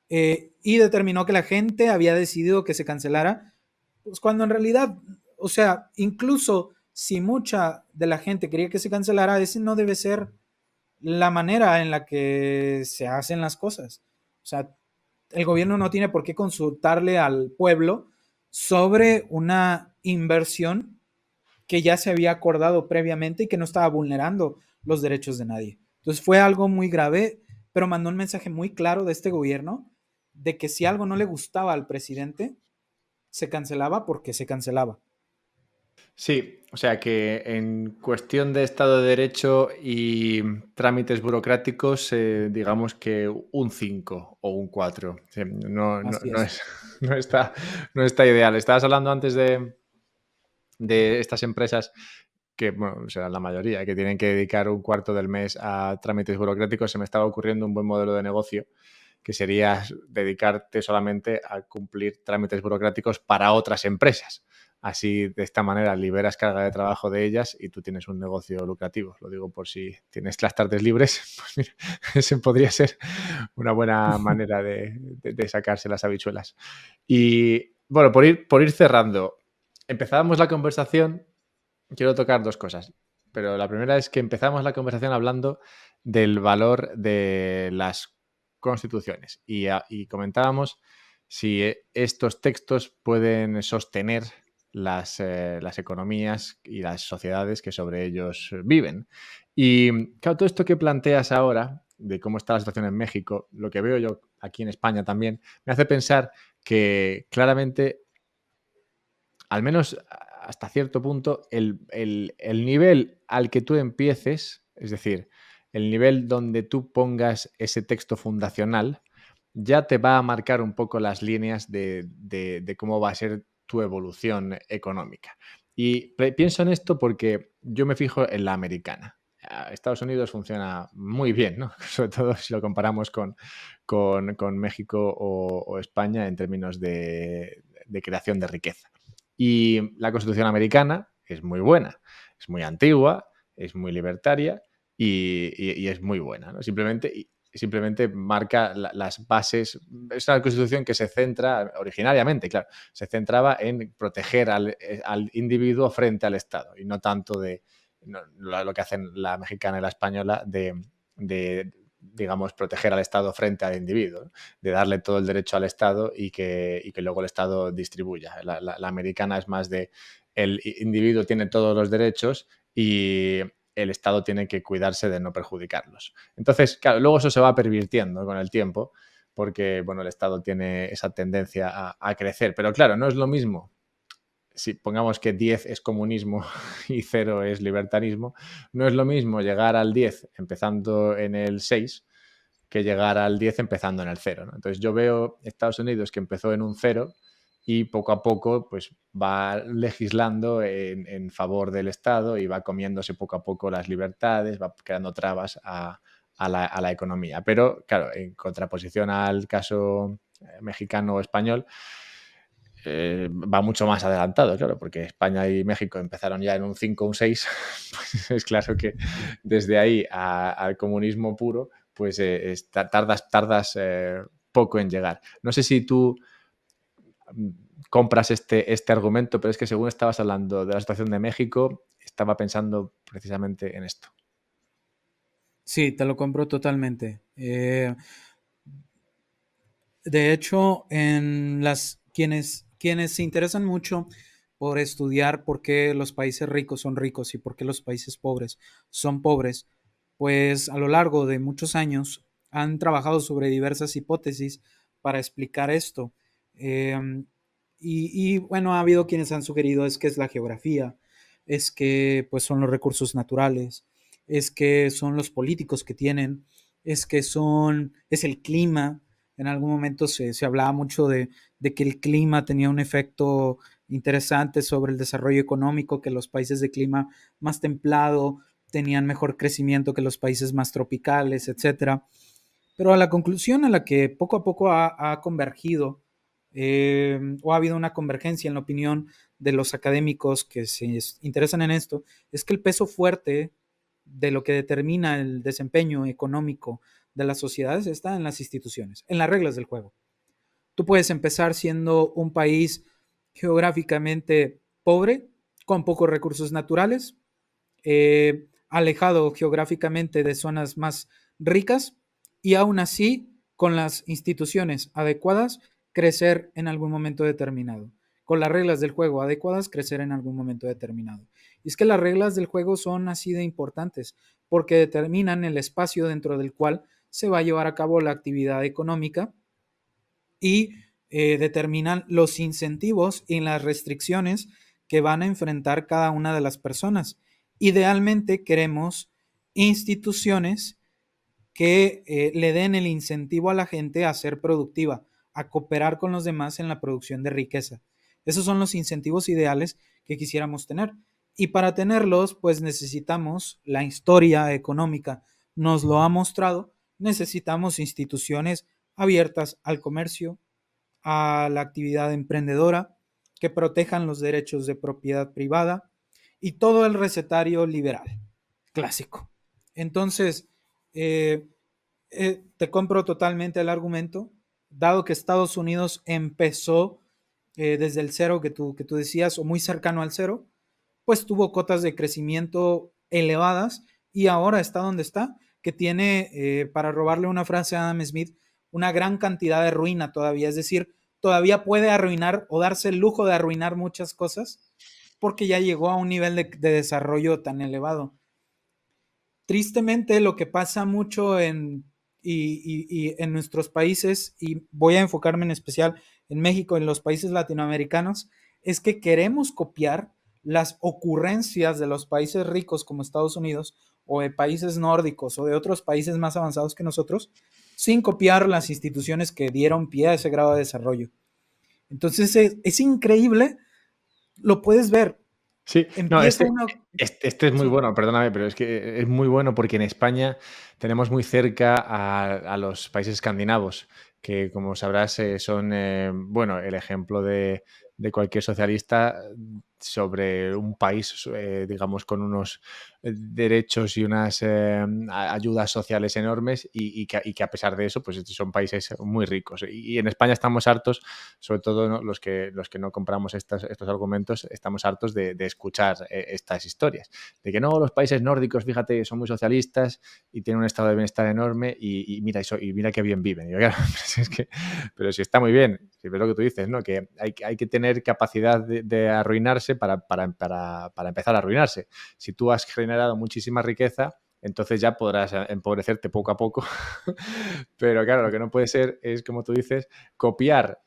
y determinó que la gente había decidido que se cancelara, pues cuando en realidad, o sea, incluso si mucha de la gente quería que se cancelara, ese no debe ser la manera en la que se hacen las cosas. O sea, el gobierno no tiene por qué consultarle al pueblo sobre una inversión que ya se había acordado previamente y que no estaba vulnerando los derechos de nadie. Entonces fue algo muy grave, pero mandó un mensaje muy claro de este gobierno de que si algo no le gustaba al presidente, se cancelaba porque se cancelaba. Sí, o sea que en cuestión de Estado de Derecho y trámites burocráticos, digamos que un 5 o un 4. Sí, Así no es. es, no está ideal. Estabas hablando antes de estas empresas que, bueno, serán la mayoría, que tienen que dedicar un cuarto del mes a trámites burocráticos. Se me estaba ocurriendo un buen modelo de negocio que sería dedicarte solamente a cumplir trámites burocráticos para otras empresas. Así, de esta manera, liberas carga de trabajo de ellas y tú tienes un negocio lucrativo. Lo digo por si tienes las tardes libres, pues mira, ese podría ser una buena manera de sacarse las habichuelas. Y bueno, por ir cerrando, empezábamos la conversación, quiero tocar dos cosas, pero la primera es que empezamos la conversación hablando del valor de las constituciones y comentábamos si estos textos pueden sostener las economías y las sociedades que sobre ellos viven. Y claro, todo esto que planteas ahora de cómo está la situación en México, lo que veo yo aquí en España también, me hace pensar que claramente, al menos hasta cierto punto, el nivel al que tú empieces, es decir, el nivel donde tú pongas ese texto fundacional, ya te va a marcar un poco las líneas de cómo va a ser tu evolución económica. Y pienso en esto porque yo me fijo en la americana. Estados Unidos funciona muy bien, ¿no? Sobre todo si lo comparamos con México o España en términos de creación de riqueza. Y la Constitución americana es muy buena, es muy antigua, es muy libertaria y es muy buena, ¿no? Simplemente marca las bases. Es una Constitución que se centra, originariamente, claro, se centraba en proteger al individuo frente al Estado y no tanto lo que hacen la mexicana y la española de, digamos, proteger al Estado frente al individuo, ¿no? De darle todo el derecho al Estado y que luego el Estado distribuya. La americana es más de el individuo tiene todos los derechos y el Estado tiene que cuidarse de no perjudicarlos. Entonces, claro, luego eso se va pervirtiendo con el tiempo porque, bueno, el Estado tiene esa tendencia a crecer. Pero claro, no es lo mismo si pongamos que 10 es comunismo y 0 es libertarismo, no es lo mismo llegar al 10 empezando en el 6 que llegar al 10 empezando en el 0, ¿no? Entonces yo veo Estados Unidos que empezó en un 0 y poco a poco pues va legislando en favor del Estado y va comiéndose poco a poco las libertades, va creando trabas a la economía. Pero claro, en contraposición al caso mexicano o español, va mucho más adelantado, claro, porque España y México empezaron ya en un 5 o un 6, pues es claro que desde ahí al comunismo puro, pues tardas poco en llegar. No sé si tú mm, compras este argumento, pero es que según estabas hablando de la situación de México, estaba pensando precisamente en esto. Sí, te lo compro totalmente. De hecho, quienes se interesan mucho por estudiar por qué los países ricos son ricos y por qué los países pobres son pobres, pues a lo largo de muchos años han trabajado sobre diversas hipótesis para explicar esto. Eh, bueno, ha habido quienes han sugerido es que es la geografía, es que pues son los recursos naturales, es que son los políticos que tienen, es el clima. En algún momento se hablaba mucho de que el clima tenía un efecto interesante sobre el desarrollo económico, que los países de clima más templado tenían mejor crecimiento que los países más tropicales, etcétera. Pero a la conclusión a la que poco a poco ha convergido, o ha habido una convergencia en la opinión de los académicos que se interesan en esto, es que el peso fuerte de lo que determina el desempeño económico de las sociedades está en las instituciones, en las reglas del juego. Tú puedes empezar siendo un país geográficamente pobre, con pocos recursos naturales, alejado geográficamente de zonas más ricas y aún así, con las instituciones adecuadas, crecer en algún momento determinado. Con las reglas del juego adecuadas, crecer en algún momento determinado. Y es que las reglas del juego son así de importantes porque determinan el espacio dentro del cual se va a llevar a cabo la actividad económica y determinan los incentivos y las restricciones que van a enfrentar cada una de las personas. Idealmente queremos instituciones que le den el incentivo a la gente a ser productiva, a cooperar con los demás en la producción de riqueza. Esos son los incentivos ideales que quisiéramos tener. Y para tenerlos, pues necesitamos, la historia económica nos lo ha mostrado, necesitamos instituciones abiertas al comercio, a la actividad emprendedora, que protejan los derechos de propiedad privada y todo el recetario liberal clásico. Entonces, eh, te compro totalmente el argumento, dado que Estados Unidos empezó desde el cero que tú decías, o muy cercano al cero, pues tuvo cotas de crecimiento elevadas y ahora está donde está, que tiene, para robarle una frase a Adam Smith, una gran cantidad de ruina todavía, es decir, todavía puede arruinar o darse el lujo de arruinar muchas cosas porque ya llegó a un nivel de desarrollo tan elevado. Tristemente, lo que pasa mucho y en nuestros países, y voy a enfocarme en especial en México, en los países latinoamericanos, es que queremos copiar las ocurrencias de los países ricos como Estados Unidos o de países nórdicos o de otros países más avanzados que nosotros, sin copiar las instituciones que dieron pie a ese grado de desarrollo. Entonces es increíble, lo puedes ver. Sí, no, Empieza uno. este es muy Sí. bueno, perdóname, pero es que es muy bueno porque en España tenemos muy cerca a los países escandinavos, que como sabrás son, bueno, el ejemplo de cualquier socialista sobre un país, digamos, con unos derechos y unas ayudas sociales enormes y que a pesar de eso, pues son países muy ricos. Y en España estamos hartos, sobre todo, ¿no? Los que no compramos estos argumentos, estamos hartos de escuchar estas historias. De que no, los países nórdicos, fíjate, son muy socialistas y tienen un estado de bienestar enorme y mira eso, y mira qué bien viven. Y yo, claro, pues es que, pero si está muy bien, si ves lo que tú dices, ¿no? Que hay que tener capacidad de arruinarse para empezar a arruinarse. Si tú has generado muchísima riqueza, entonces ya podrás empobrecerte poco a poco. Pero claro, lo que no puede ser es, como tú dices, copiar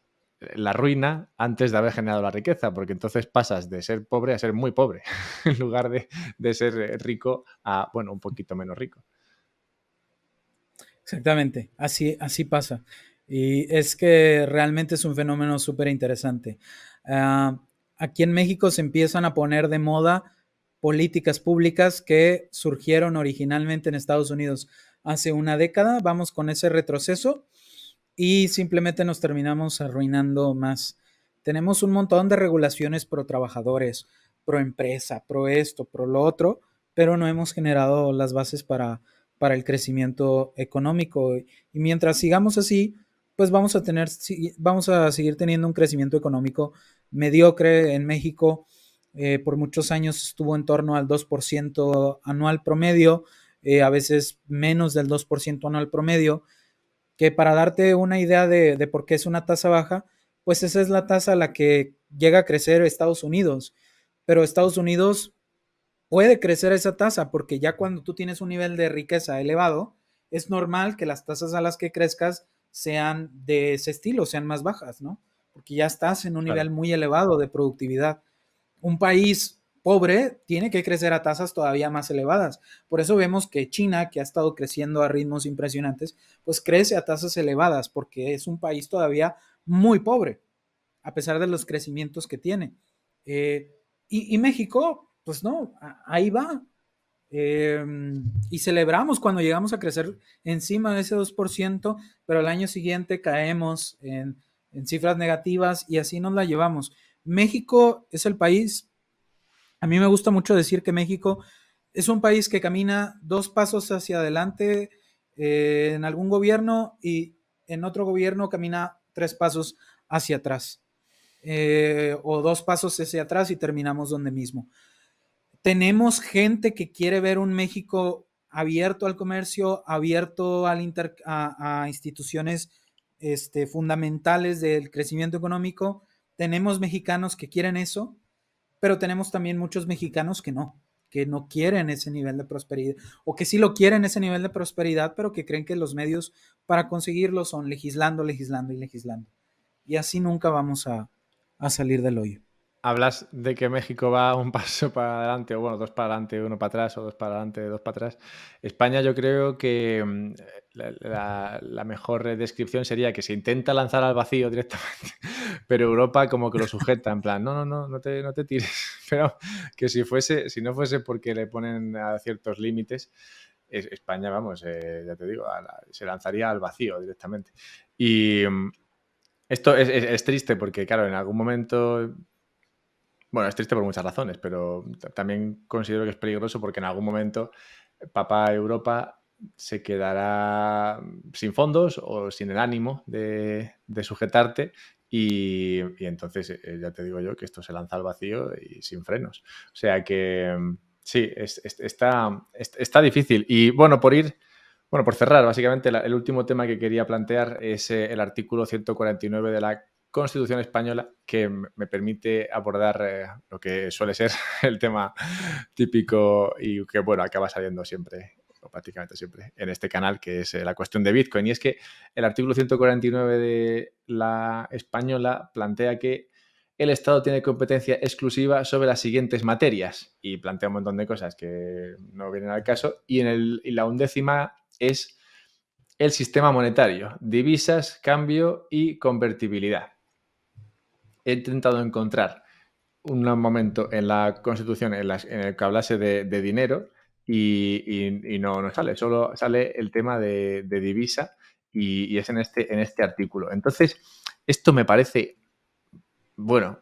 la ruina antes de haber generado la riqueza, porque entonces pasas de ser pobre a ser muy pobre, en lugar de ser rico a, bueno, un poquito menos rico. Exactamente, así pasa. Y es que realmente es un fenómeno súper interesante. Uh, Aquí en México se empiezan a poner de moda políticas públicas que surgieron originalmente en Estados Unidos hace una década. Vamos con ese retroceso y simplemente nos terminamos arruinando más. Tenemos un montón de regulaciones pro trabajadores, pro empresa, pro esto, pro lo otro, pero no hemos generado las bases para el crecimiento económico. Y mientras sigamos así, pues vamos a seguir teniendo un crecimiento económico mediocre en México. Por muchos años estuvo en torno al 2% anual promedio, a veces menos del 2% anual promedio, que para darte una idea de por qué es una tasa baja, pues esa es la tasa a la que llega a crecer Estados Unidos. Pero Estados Unidos puede crecer esa tasa porque ya cuando tú tienes un nivel de riqueza elevado, es normal que las tasas a las que crezcas sean de ese estilo, sean más bajas, ¿no? Porque ya estás en un Claro. nivel muy elevado de productividad. Un país pobre tiene que crecer a tasas todavía más elevadas. Por eso vemos que China, que ha estado creciendo a ritmos impresionantes, pues crece a tasas elevadas porque es un país todavía muy pobre, a pesar de los crecimientos que tiene. Y México, pues no, ahí va. Eh, y celebramos cuando llegamos a crecer encima de ese 2%, pero al año siguiente caemos en cifras negativas y así nos la llevamos. México es el país, a mí me gusta mucho decir que México es un país que camina 2 pasos hacia adelante en algún gobierno y en otro gobierno camina 3 pasos hacia atrás, o 2 pasos hacia atrás y terminamos donde mismo. Tenemos gente que quiere ver un México abierto al comercio, abierto a instituciones fundamentales del crecimiento económico. Tenemos mexicanos que quieren eso, pero tenemos también muchos mexicanos que no quieren ese nivel de prosperidad, o que sí lo quieren ese nivel de prosperidad, pero que creen que los medios para conseguirlo son legislando, legislando y legislando. Y así nunca vamos a salir del hoyo. Hablas de que México va un paso para adelante, o bueno, dos para adelante, uno para atrás, o dos para adelante, dos para atrás. España, yo creo que la mejor descripción sería que se intenta lanzar al vacío directamente, pero Europa como que lo sujeta, en plan, no, no, no, no te tires. Pero que si no fuese porque le ponen a ciertos límites, España, vamos, ya te digo, se lanzaría al vacío directamente. Y esto es triste porque, claro, en algún momento, bueno, es triste por muchas razones, pero también considero que es peligroso porque en algún momento Papá Europa se quedará sin fondos o sin el ánimo de sujetarte y entonces ya te digo yo que esto se lanza al vacío y sin frenos. O sea que sí, está difícil. Y bueno, por cerrar, básicamente el último tema que quería plantear es el artículo 149 de la Constitución española, que me permite abordar lo que suele ser el tema típico y que, bueno, acaba saliendo siempre, o prácticamente siempre, en este canal, que es la cuestión de Bitcoin. Y es que el artículo 149 de la española plantea que el Estado tiene competencia exclusiva sobre las siguientes materias y plantea un montón de cosas que no vienen al caso. Y la 11ª es el sistema monetario, divisas, cambio y convertibilidad. He intentado encontrar un momento en la Constitución en el que hablase de dinero y no sale, solo sale el tema de divisa y es en este artículo. Entonces, esto me parece, bueno,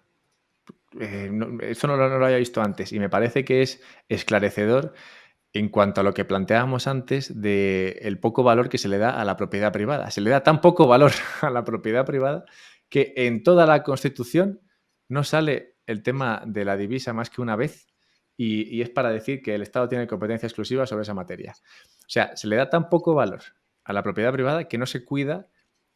esto no lo había visto antes y me parece que es esclarecedor en cuanto a lo que planteábamos antes de el poco valor que se le da a la propiedad privada. Se le da tan poco valor a la propiedad privada que en toda la Constitución no sale el tema de la divisa más que una vez y es para decir que el Estado tiene competencia exclusiva sobre esa materia. O sea, se le da tan poco valor a la propiedad privada que no se cuida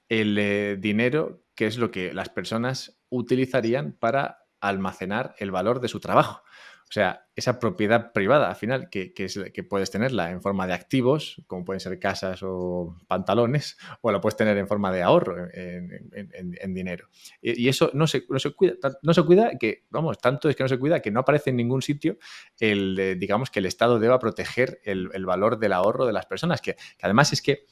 el dinero, que es lo que las personas utilizarían para almacenar el valor de su trabajo. O sea, esa propiedad privada, al final, que puedes tenerla en forma de activos, como pueden ser casas o pantalones, o la puedes tener en forma de ahorro, en dinero. Y eso no se cuida, no se cuida que, vamos, tanto es que no se cuida que no aparece en ningún sitio digamos, que el Estado deba proteger el valor del ahorro de las personas, que además es que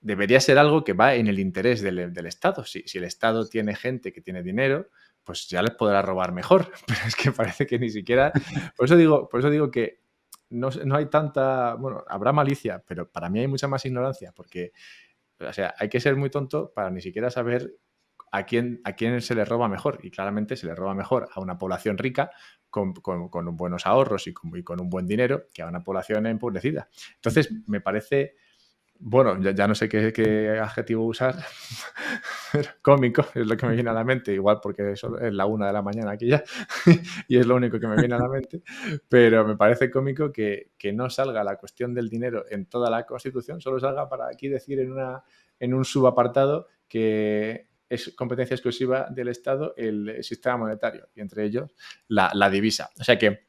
debería ser algo que va en el interés del Estado. Si el Estado tiene gente que tiene dinero, pues ya les podrá robar mejor. Pero es que parece que ni siquiera... Por eso digo que no hay tanta... Bueno, habrá malicia, pero para mí hay mucha más ignorancia, porque, o sea, hay que ser muy tonto para ni siquiera saber a quién se le roba mejor. Y claramente se le roba mejor a una población rica con buenos ahorros y con un buen dinero que a una población empobrecida. Entonces, me parece... Bueno, ya no sé qué adjetivo usar, pero cómico es lo que me viene a la mente, igual porque es la 1 de la mañana aquí ya, y es lo único que me viene a la mente, pero me parece cómico que no salga la cuestión del dinero en toda la Constitución, solo salga para aquí decir en un subapartado que es competencia exclusiva del Estado el sistema monetario, y entre ellos la divisa. O sea que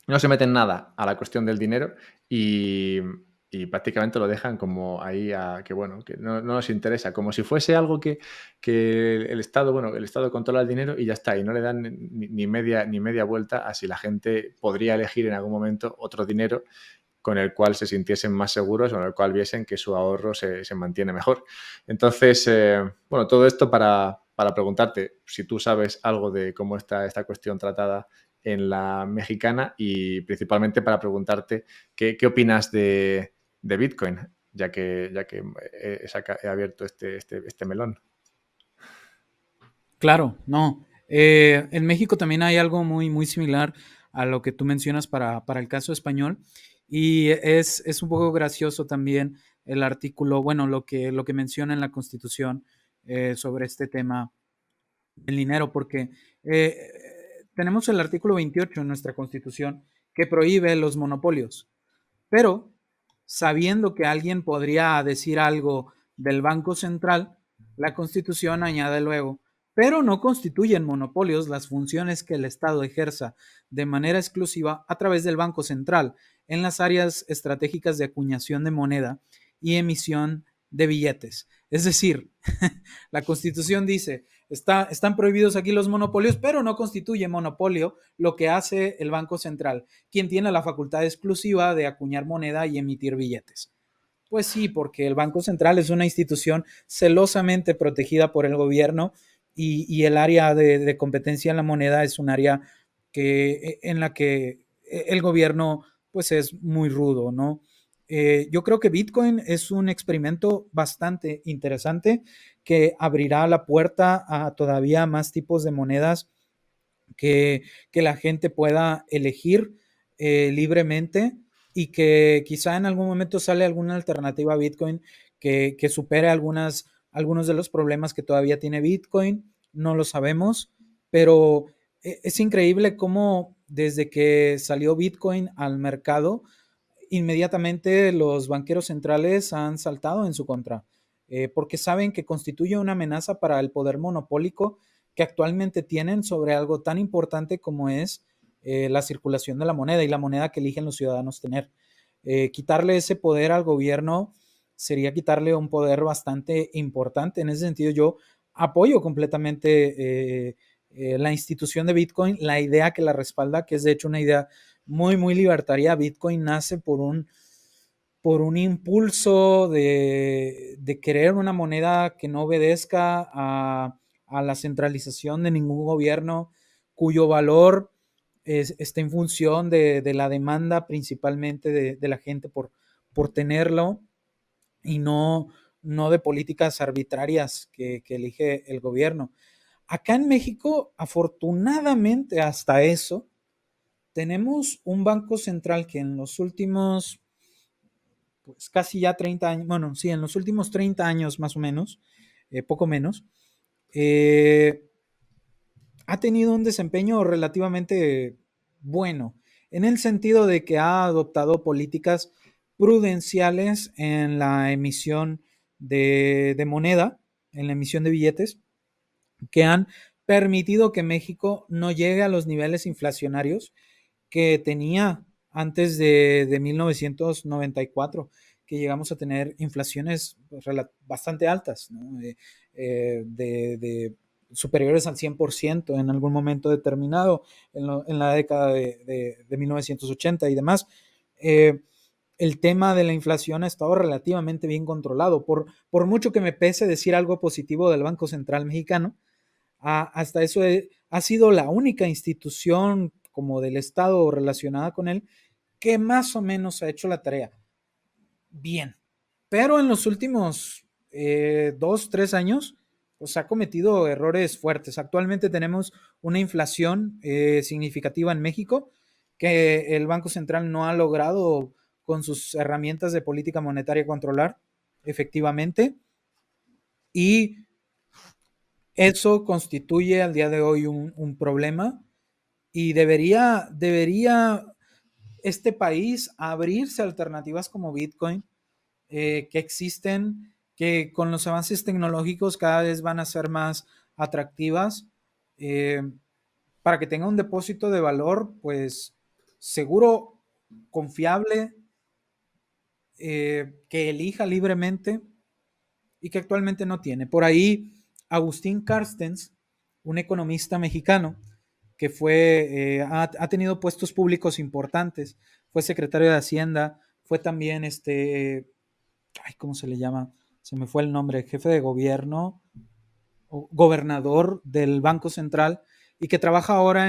no se meten nada a la cuestión del dinero y prácticamente lo dejan como ahí a que, bueno, que no nos interesa, como si fuese algo que el Estado, bueno, el Estado controla el dinero y ya está, y no le dan ni media vuelta a si la gente podría elegir en algún momento otro dinero con el cual se sintiesen más seguros o con el cual viesen que su ahorro se mantiene mejor. Entonces, bueno, todo esto para preguntarte si tú sabes algo de cómo está esta cuestión tratada en la mexicana y principalmente para preguntarte qué opinas de Bitcoin, ya que he abierto este melón. Claro, no. En México también hay algo muy, muy similar a lo que tú mencionas para el caso español. Y es un poco gracioso también el artículo, bueno, lo que menciona en la Constitución sobre este tema del dinero, porque eh, tenemos el artículo 28 en nuestra Constitución que prohíbe los monopolios. Pero sabiendo que alguien podría decir algo del Banco Central, la Constitución añade luego, pero no constituyen monopolios las funciones que el Estado ejerza de manera exclusiva a través del Banco Central en las áreas estratégicas de acuñación de moneda y emisión de billetes. Es decir, la Constitución dice, están prohibidos aquí los monopolios, pero no constituye monopolio lo que hace el Banco Central, quien tiene la facultad exclusiva de acuñar moneda y emitir billetes. Pues sí, porque el Banco Central es una institución celosamente protegida por el gobierno y el área de competencia en la moneda es un área en la que el gobierno pues es muy rudo, ¿no? Yo creo que Bitcoin es un experimento bastante interesante que abrirá la puerta a todavía más tipos de monedas que la gente pueda elegir libremente y que quizá en algún momento sale alguna alternativa a Bitcoin que supere algunos de los problemas que todavía tiene Bitcoin, no lo sabemos, pero es increíble cómo desde que salió Bitcoin al mercado, inmediatamente los banqueros centrales han saltado en su contra, porque saben que constituye una amenaza para el poder monopólico que actualmente tienen sobre algo tan importante como es la circulación de la moneda y la moneda que eligen los ciudadanos tener. Quitarle ese poder al gobierno sería quitarle un poder bastante importante. En ese sentido, yo apoyo completamente la institución de Bitcoin, la idea que la respalda, que es de hecho una idea muy, muy libertaria. Bitcoin nace por un impulso de querer una moneda que no obedezca a la centralización de ningún gobierno, cuyo valor está en función de la demanda principalmente de la gente por tenerlo y no de políticas arbitrarias que elige el gobierno. Acá en México, afortunadamente, hasta eso, tenemos un banco central que en los últimos, pues casi ya 30 años, bueno, sí, en los últimos 30 años más o menos, poco menos, eh, ha tenido un desempeño relativamente bueno, en el sentido de que ha adoptado políticas prudenciales en la emisión de moneda, en la emisión de billetes, que han permitido que México no llegue a los niveles inflacionarios que tenía antes de 1994, que llegamos a tener inflaciones pues, bastante altas, ¿no? de superiores al 100% en algún momento determinado, en la década de 1980 y demás. El tema de la inflación ha estado relativamente bien controlado. Por mucho que me pese decir algo positivo del Banco Central Mexicano, hasta eso ha sido la única institución como del Estado relacionada con él que más o menos ha hecho la tarea bien. Pero en los últimos 2, 3 años, pues ha cometido errores fuertes. Actualmente tenemos una inflación significativa en México que el Banco Central no ha logrado con sus herramientas de política monetaria controlar efectivamente. Y eso constituye al día de hoy un problema y debería este país abrirse a alternativas como Bitcoin, que existen, que con los avances tecnológicos cada vez van a ser más atractivas, eh, para que tenga un depósito de valor, pues seguro, confiable, que elija libremente y que actualmente no tiene. Por ahí, Agustín Carstens, un economista mexicano que ha tenido puestos públicos importantes, fue secretario de Hacienda, fue también ¿cómo se le llama? Se me fue el nombre, jefe de gobierno, o gobernador del Banco Central y que trabaja ahora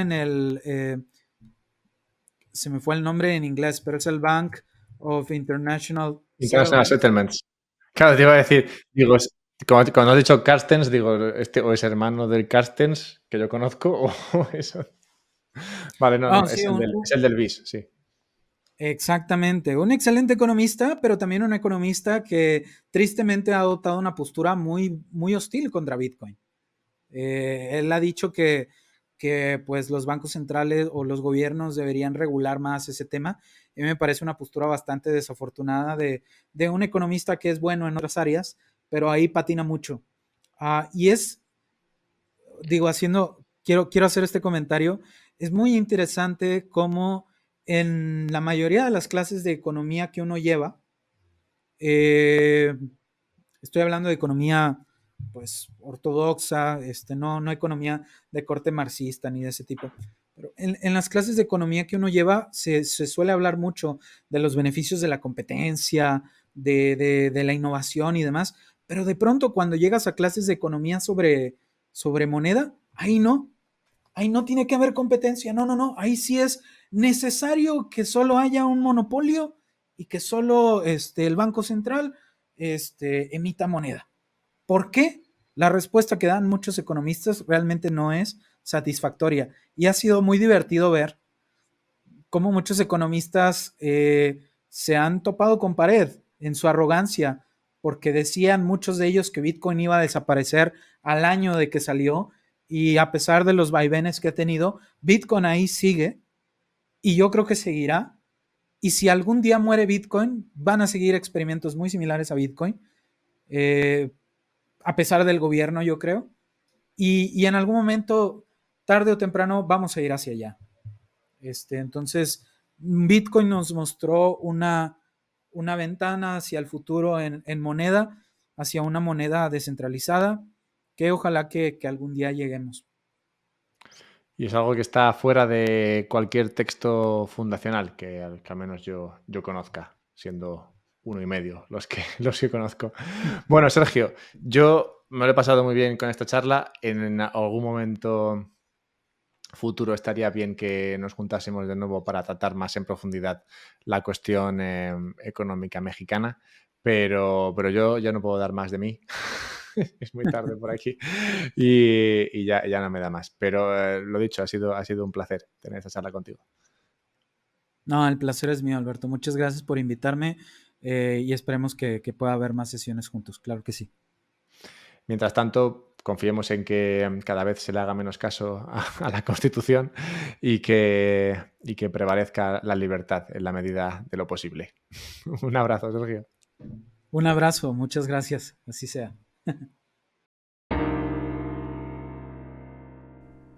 se me fue el nombre en inglés, pero es el Bank of International International Settlements. Settlements. Claro, te iba a decir, digo, cuando has dicho Carstens, digo, o es hermano del Carstens que yo conozco, o eso. Vale, no, Sí, es el del BIS, sí. exactamente, un excelente economista, pero también un economista que tristemente ha adoptado una postura muy, muy hostil contra Bitcoin. Él ha dicho que pues los bancos centrales o los gobiernos deberían regular más ese tema. Y me parece una postura bastante desafortunada de un economista que es bueno en otras áreas, pero ahí patina mucho. Y digo, quiero hacer este comentario, es muy interesante cómo en la mayoría de las clases de economía que uno lleva, eh, estoy hablando de economía pues ortodoxa, no economía de corte marxista ni de ese tipo. Pero en las clases de economía que uno lleva se suele hablar mucho de los beneficios de la competencia, de la innovación y demás, pero de pronto cuando llegas a clases de economía sobre moneda, ahí no tiene que haber competencia, no, ahí sí es necesario que solo haya un monopolio y que solo el Banco Central emita moneda. ¿Por qué? La respuesta que dan muchos economistas realmente no es satisfactoria y ha sido muy divertido ver cómo muchos economistas se han topado con pared en su arrogancia, porque decían muchos de ellos que Bitcoin iba a desaparecer al año de que salió y a pesar de los vaivenes que ha tenido, Bitcoin ahí sigue y yo creo que seguirá. Y si algún día muere Bitcoin, van a seguir experimentos muy similares a Bitcoin, eh, a pesar del gobierno, yo creo. Y en algún momento, tarde o temprano, vamos a ir hacia allá. Entonces, Bitcoin nos mostró una ventana hacia el futuro en moneda, hacia una moneda descentralizada, que ojalá que algún día lleguemos. Y es algo que está fuera de cualquier texto fundacional que al menos yo conozca, siendo uno y medio los que conozco. Bueno, Sergio, yo me lo he pasado muy bien con esta charla. En algún momento futuro estaría bien que nos juntásemos de nuevo para tratar más en profundidad la cuestión económica mexicana, pero yo ya no puedo dar más de mí. Es muy tarde por aquí y ya no me da más. Pero lo dicho, ha sido un placer tener esta charla contigo. No, el placer es mío, Alberto. Muchas gracias por invitarme y esperemos que pueda haber más sesiones juntos. Claro que sí. Mientras tanto, confiemos en que cada vez se le haga menos caso a la Constitución y que prevalezca la libertad en la medida de lo posible. Un abrazo, Sergio. Un abrazo, muchas gracias. Así sea.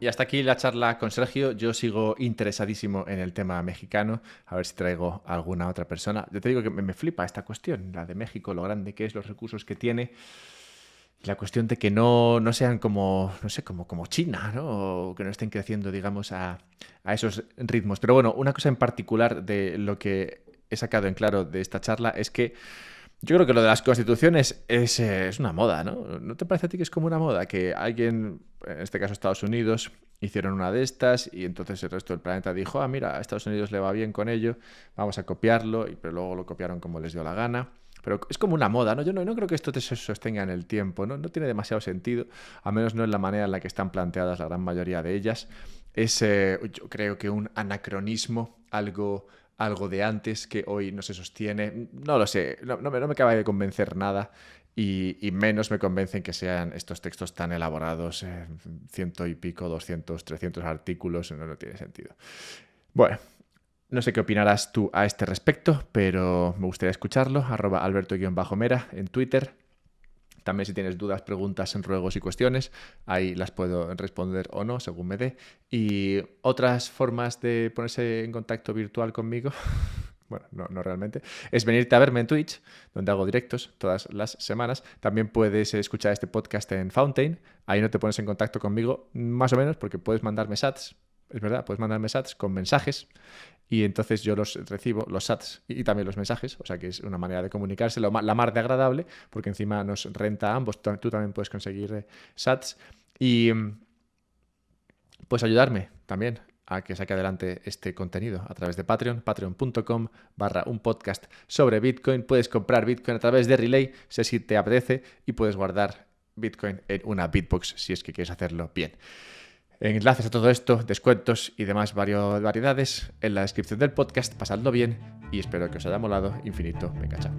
Y hasta aquí la charla con Sergio. Yo sigo interesadísimo en el tema mexicano. A ver si traigo a alguna otra persona. Yo te digo que me flipa esta cuestión, la de México, lo grande que es, los recursos que tiene. Y la cuestión de que no sean como, no sé, como China, ¿no? O que no estén creciendo, digamos, a esos ritmos. Pero bueno, una cosa en particular de lo que he sacado en claro de esta charla es que yo creo que lo de las constituciones es una moda, ¿no? ¿No te parece a ti que es como una moda? Que alguien, en este caso Estados Unidos, hicieron una de estas y entonces el resto del planeta dijo, ah, mira, a Estados Unidos le va bien con ello, vamos a copiarlo, pero luego lo copiaron como les dio la gana. Pero es como una moda, ¿no? Yo no creo que esto se sostenga en el tiempo, ¿no? No tiene demasiado sentido, a menos no en la manera en la que están planteadas la gran mayoría de ellas. Es, yo creo que un anacronismo, algo de antes que hoy no se sostiene. No lo sé, no me acaba de convencer nada y menos me convencen que sean estos textos tan elaborados, 100 y pico, 200, 300 artículos, no tiene sentido. Bueno, no sé qué opinarás tú a este respecto, pero me gustaría escucharlo. @Alberto_Mera en Twitter. También si tienes dudas, preguntas, ruegos y cuestiones, ahí las puedo responder o no, según me dé. Y otras formas de ponerse en contacto virtual conmigo, bueno, no realmente, es venirte a verme en Twitch, donde hago directos todas las semanas. También puedes escuchar este podcast en Fountain. Ahí no te pones en contacto conmigo, más o menos, porque puedes mandarme sats. Es verdad, puedes mandarme sats con mensajes y entonces yo los recibo, los sats y también los mensajes, o sea que es una manera de comunicarse la mar de agradable, porque encima nos renta a ambos, tú también puedes conseguir sats y puedes ayudarme también a que saque adelante este contenido a través de Patreon, patreon.com/un podcast sobre Bitcoin. Puedes comprar Bitcoin a través de Relay, si te apetece, y puedes guardar Bitcoin en una Bitbox si es que quieres hacerlo bien. Enlaces a todo esto, descuentos y demás variedades en la descripción del podcast. Pasadlo bien y espero que os haya molado infinito. Venga, chao.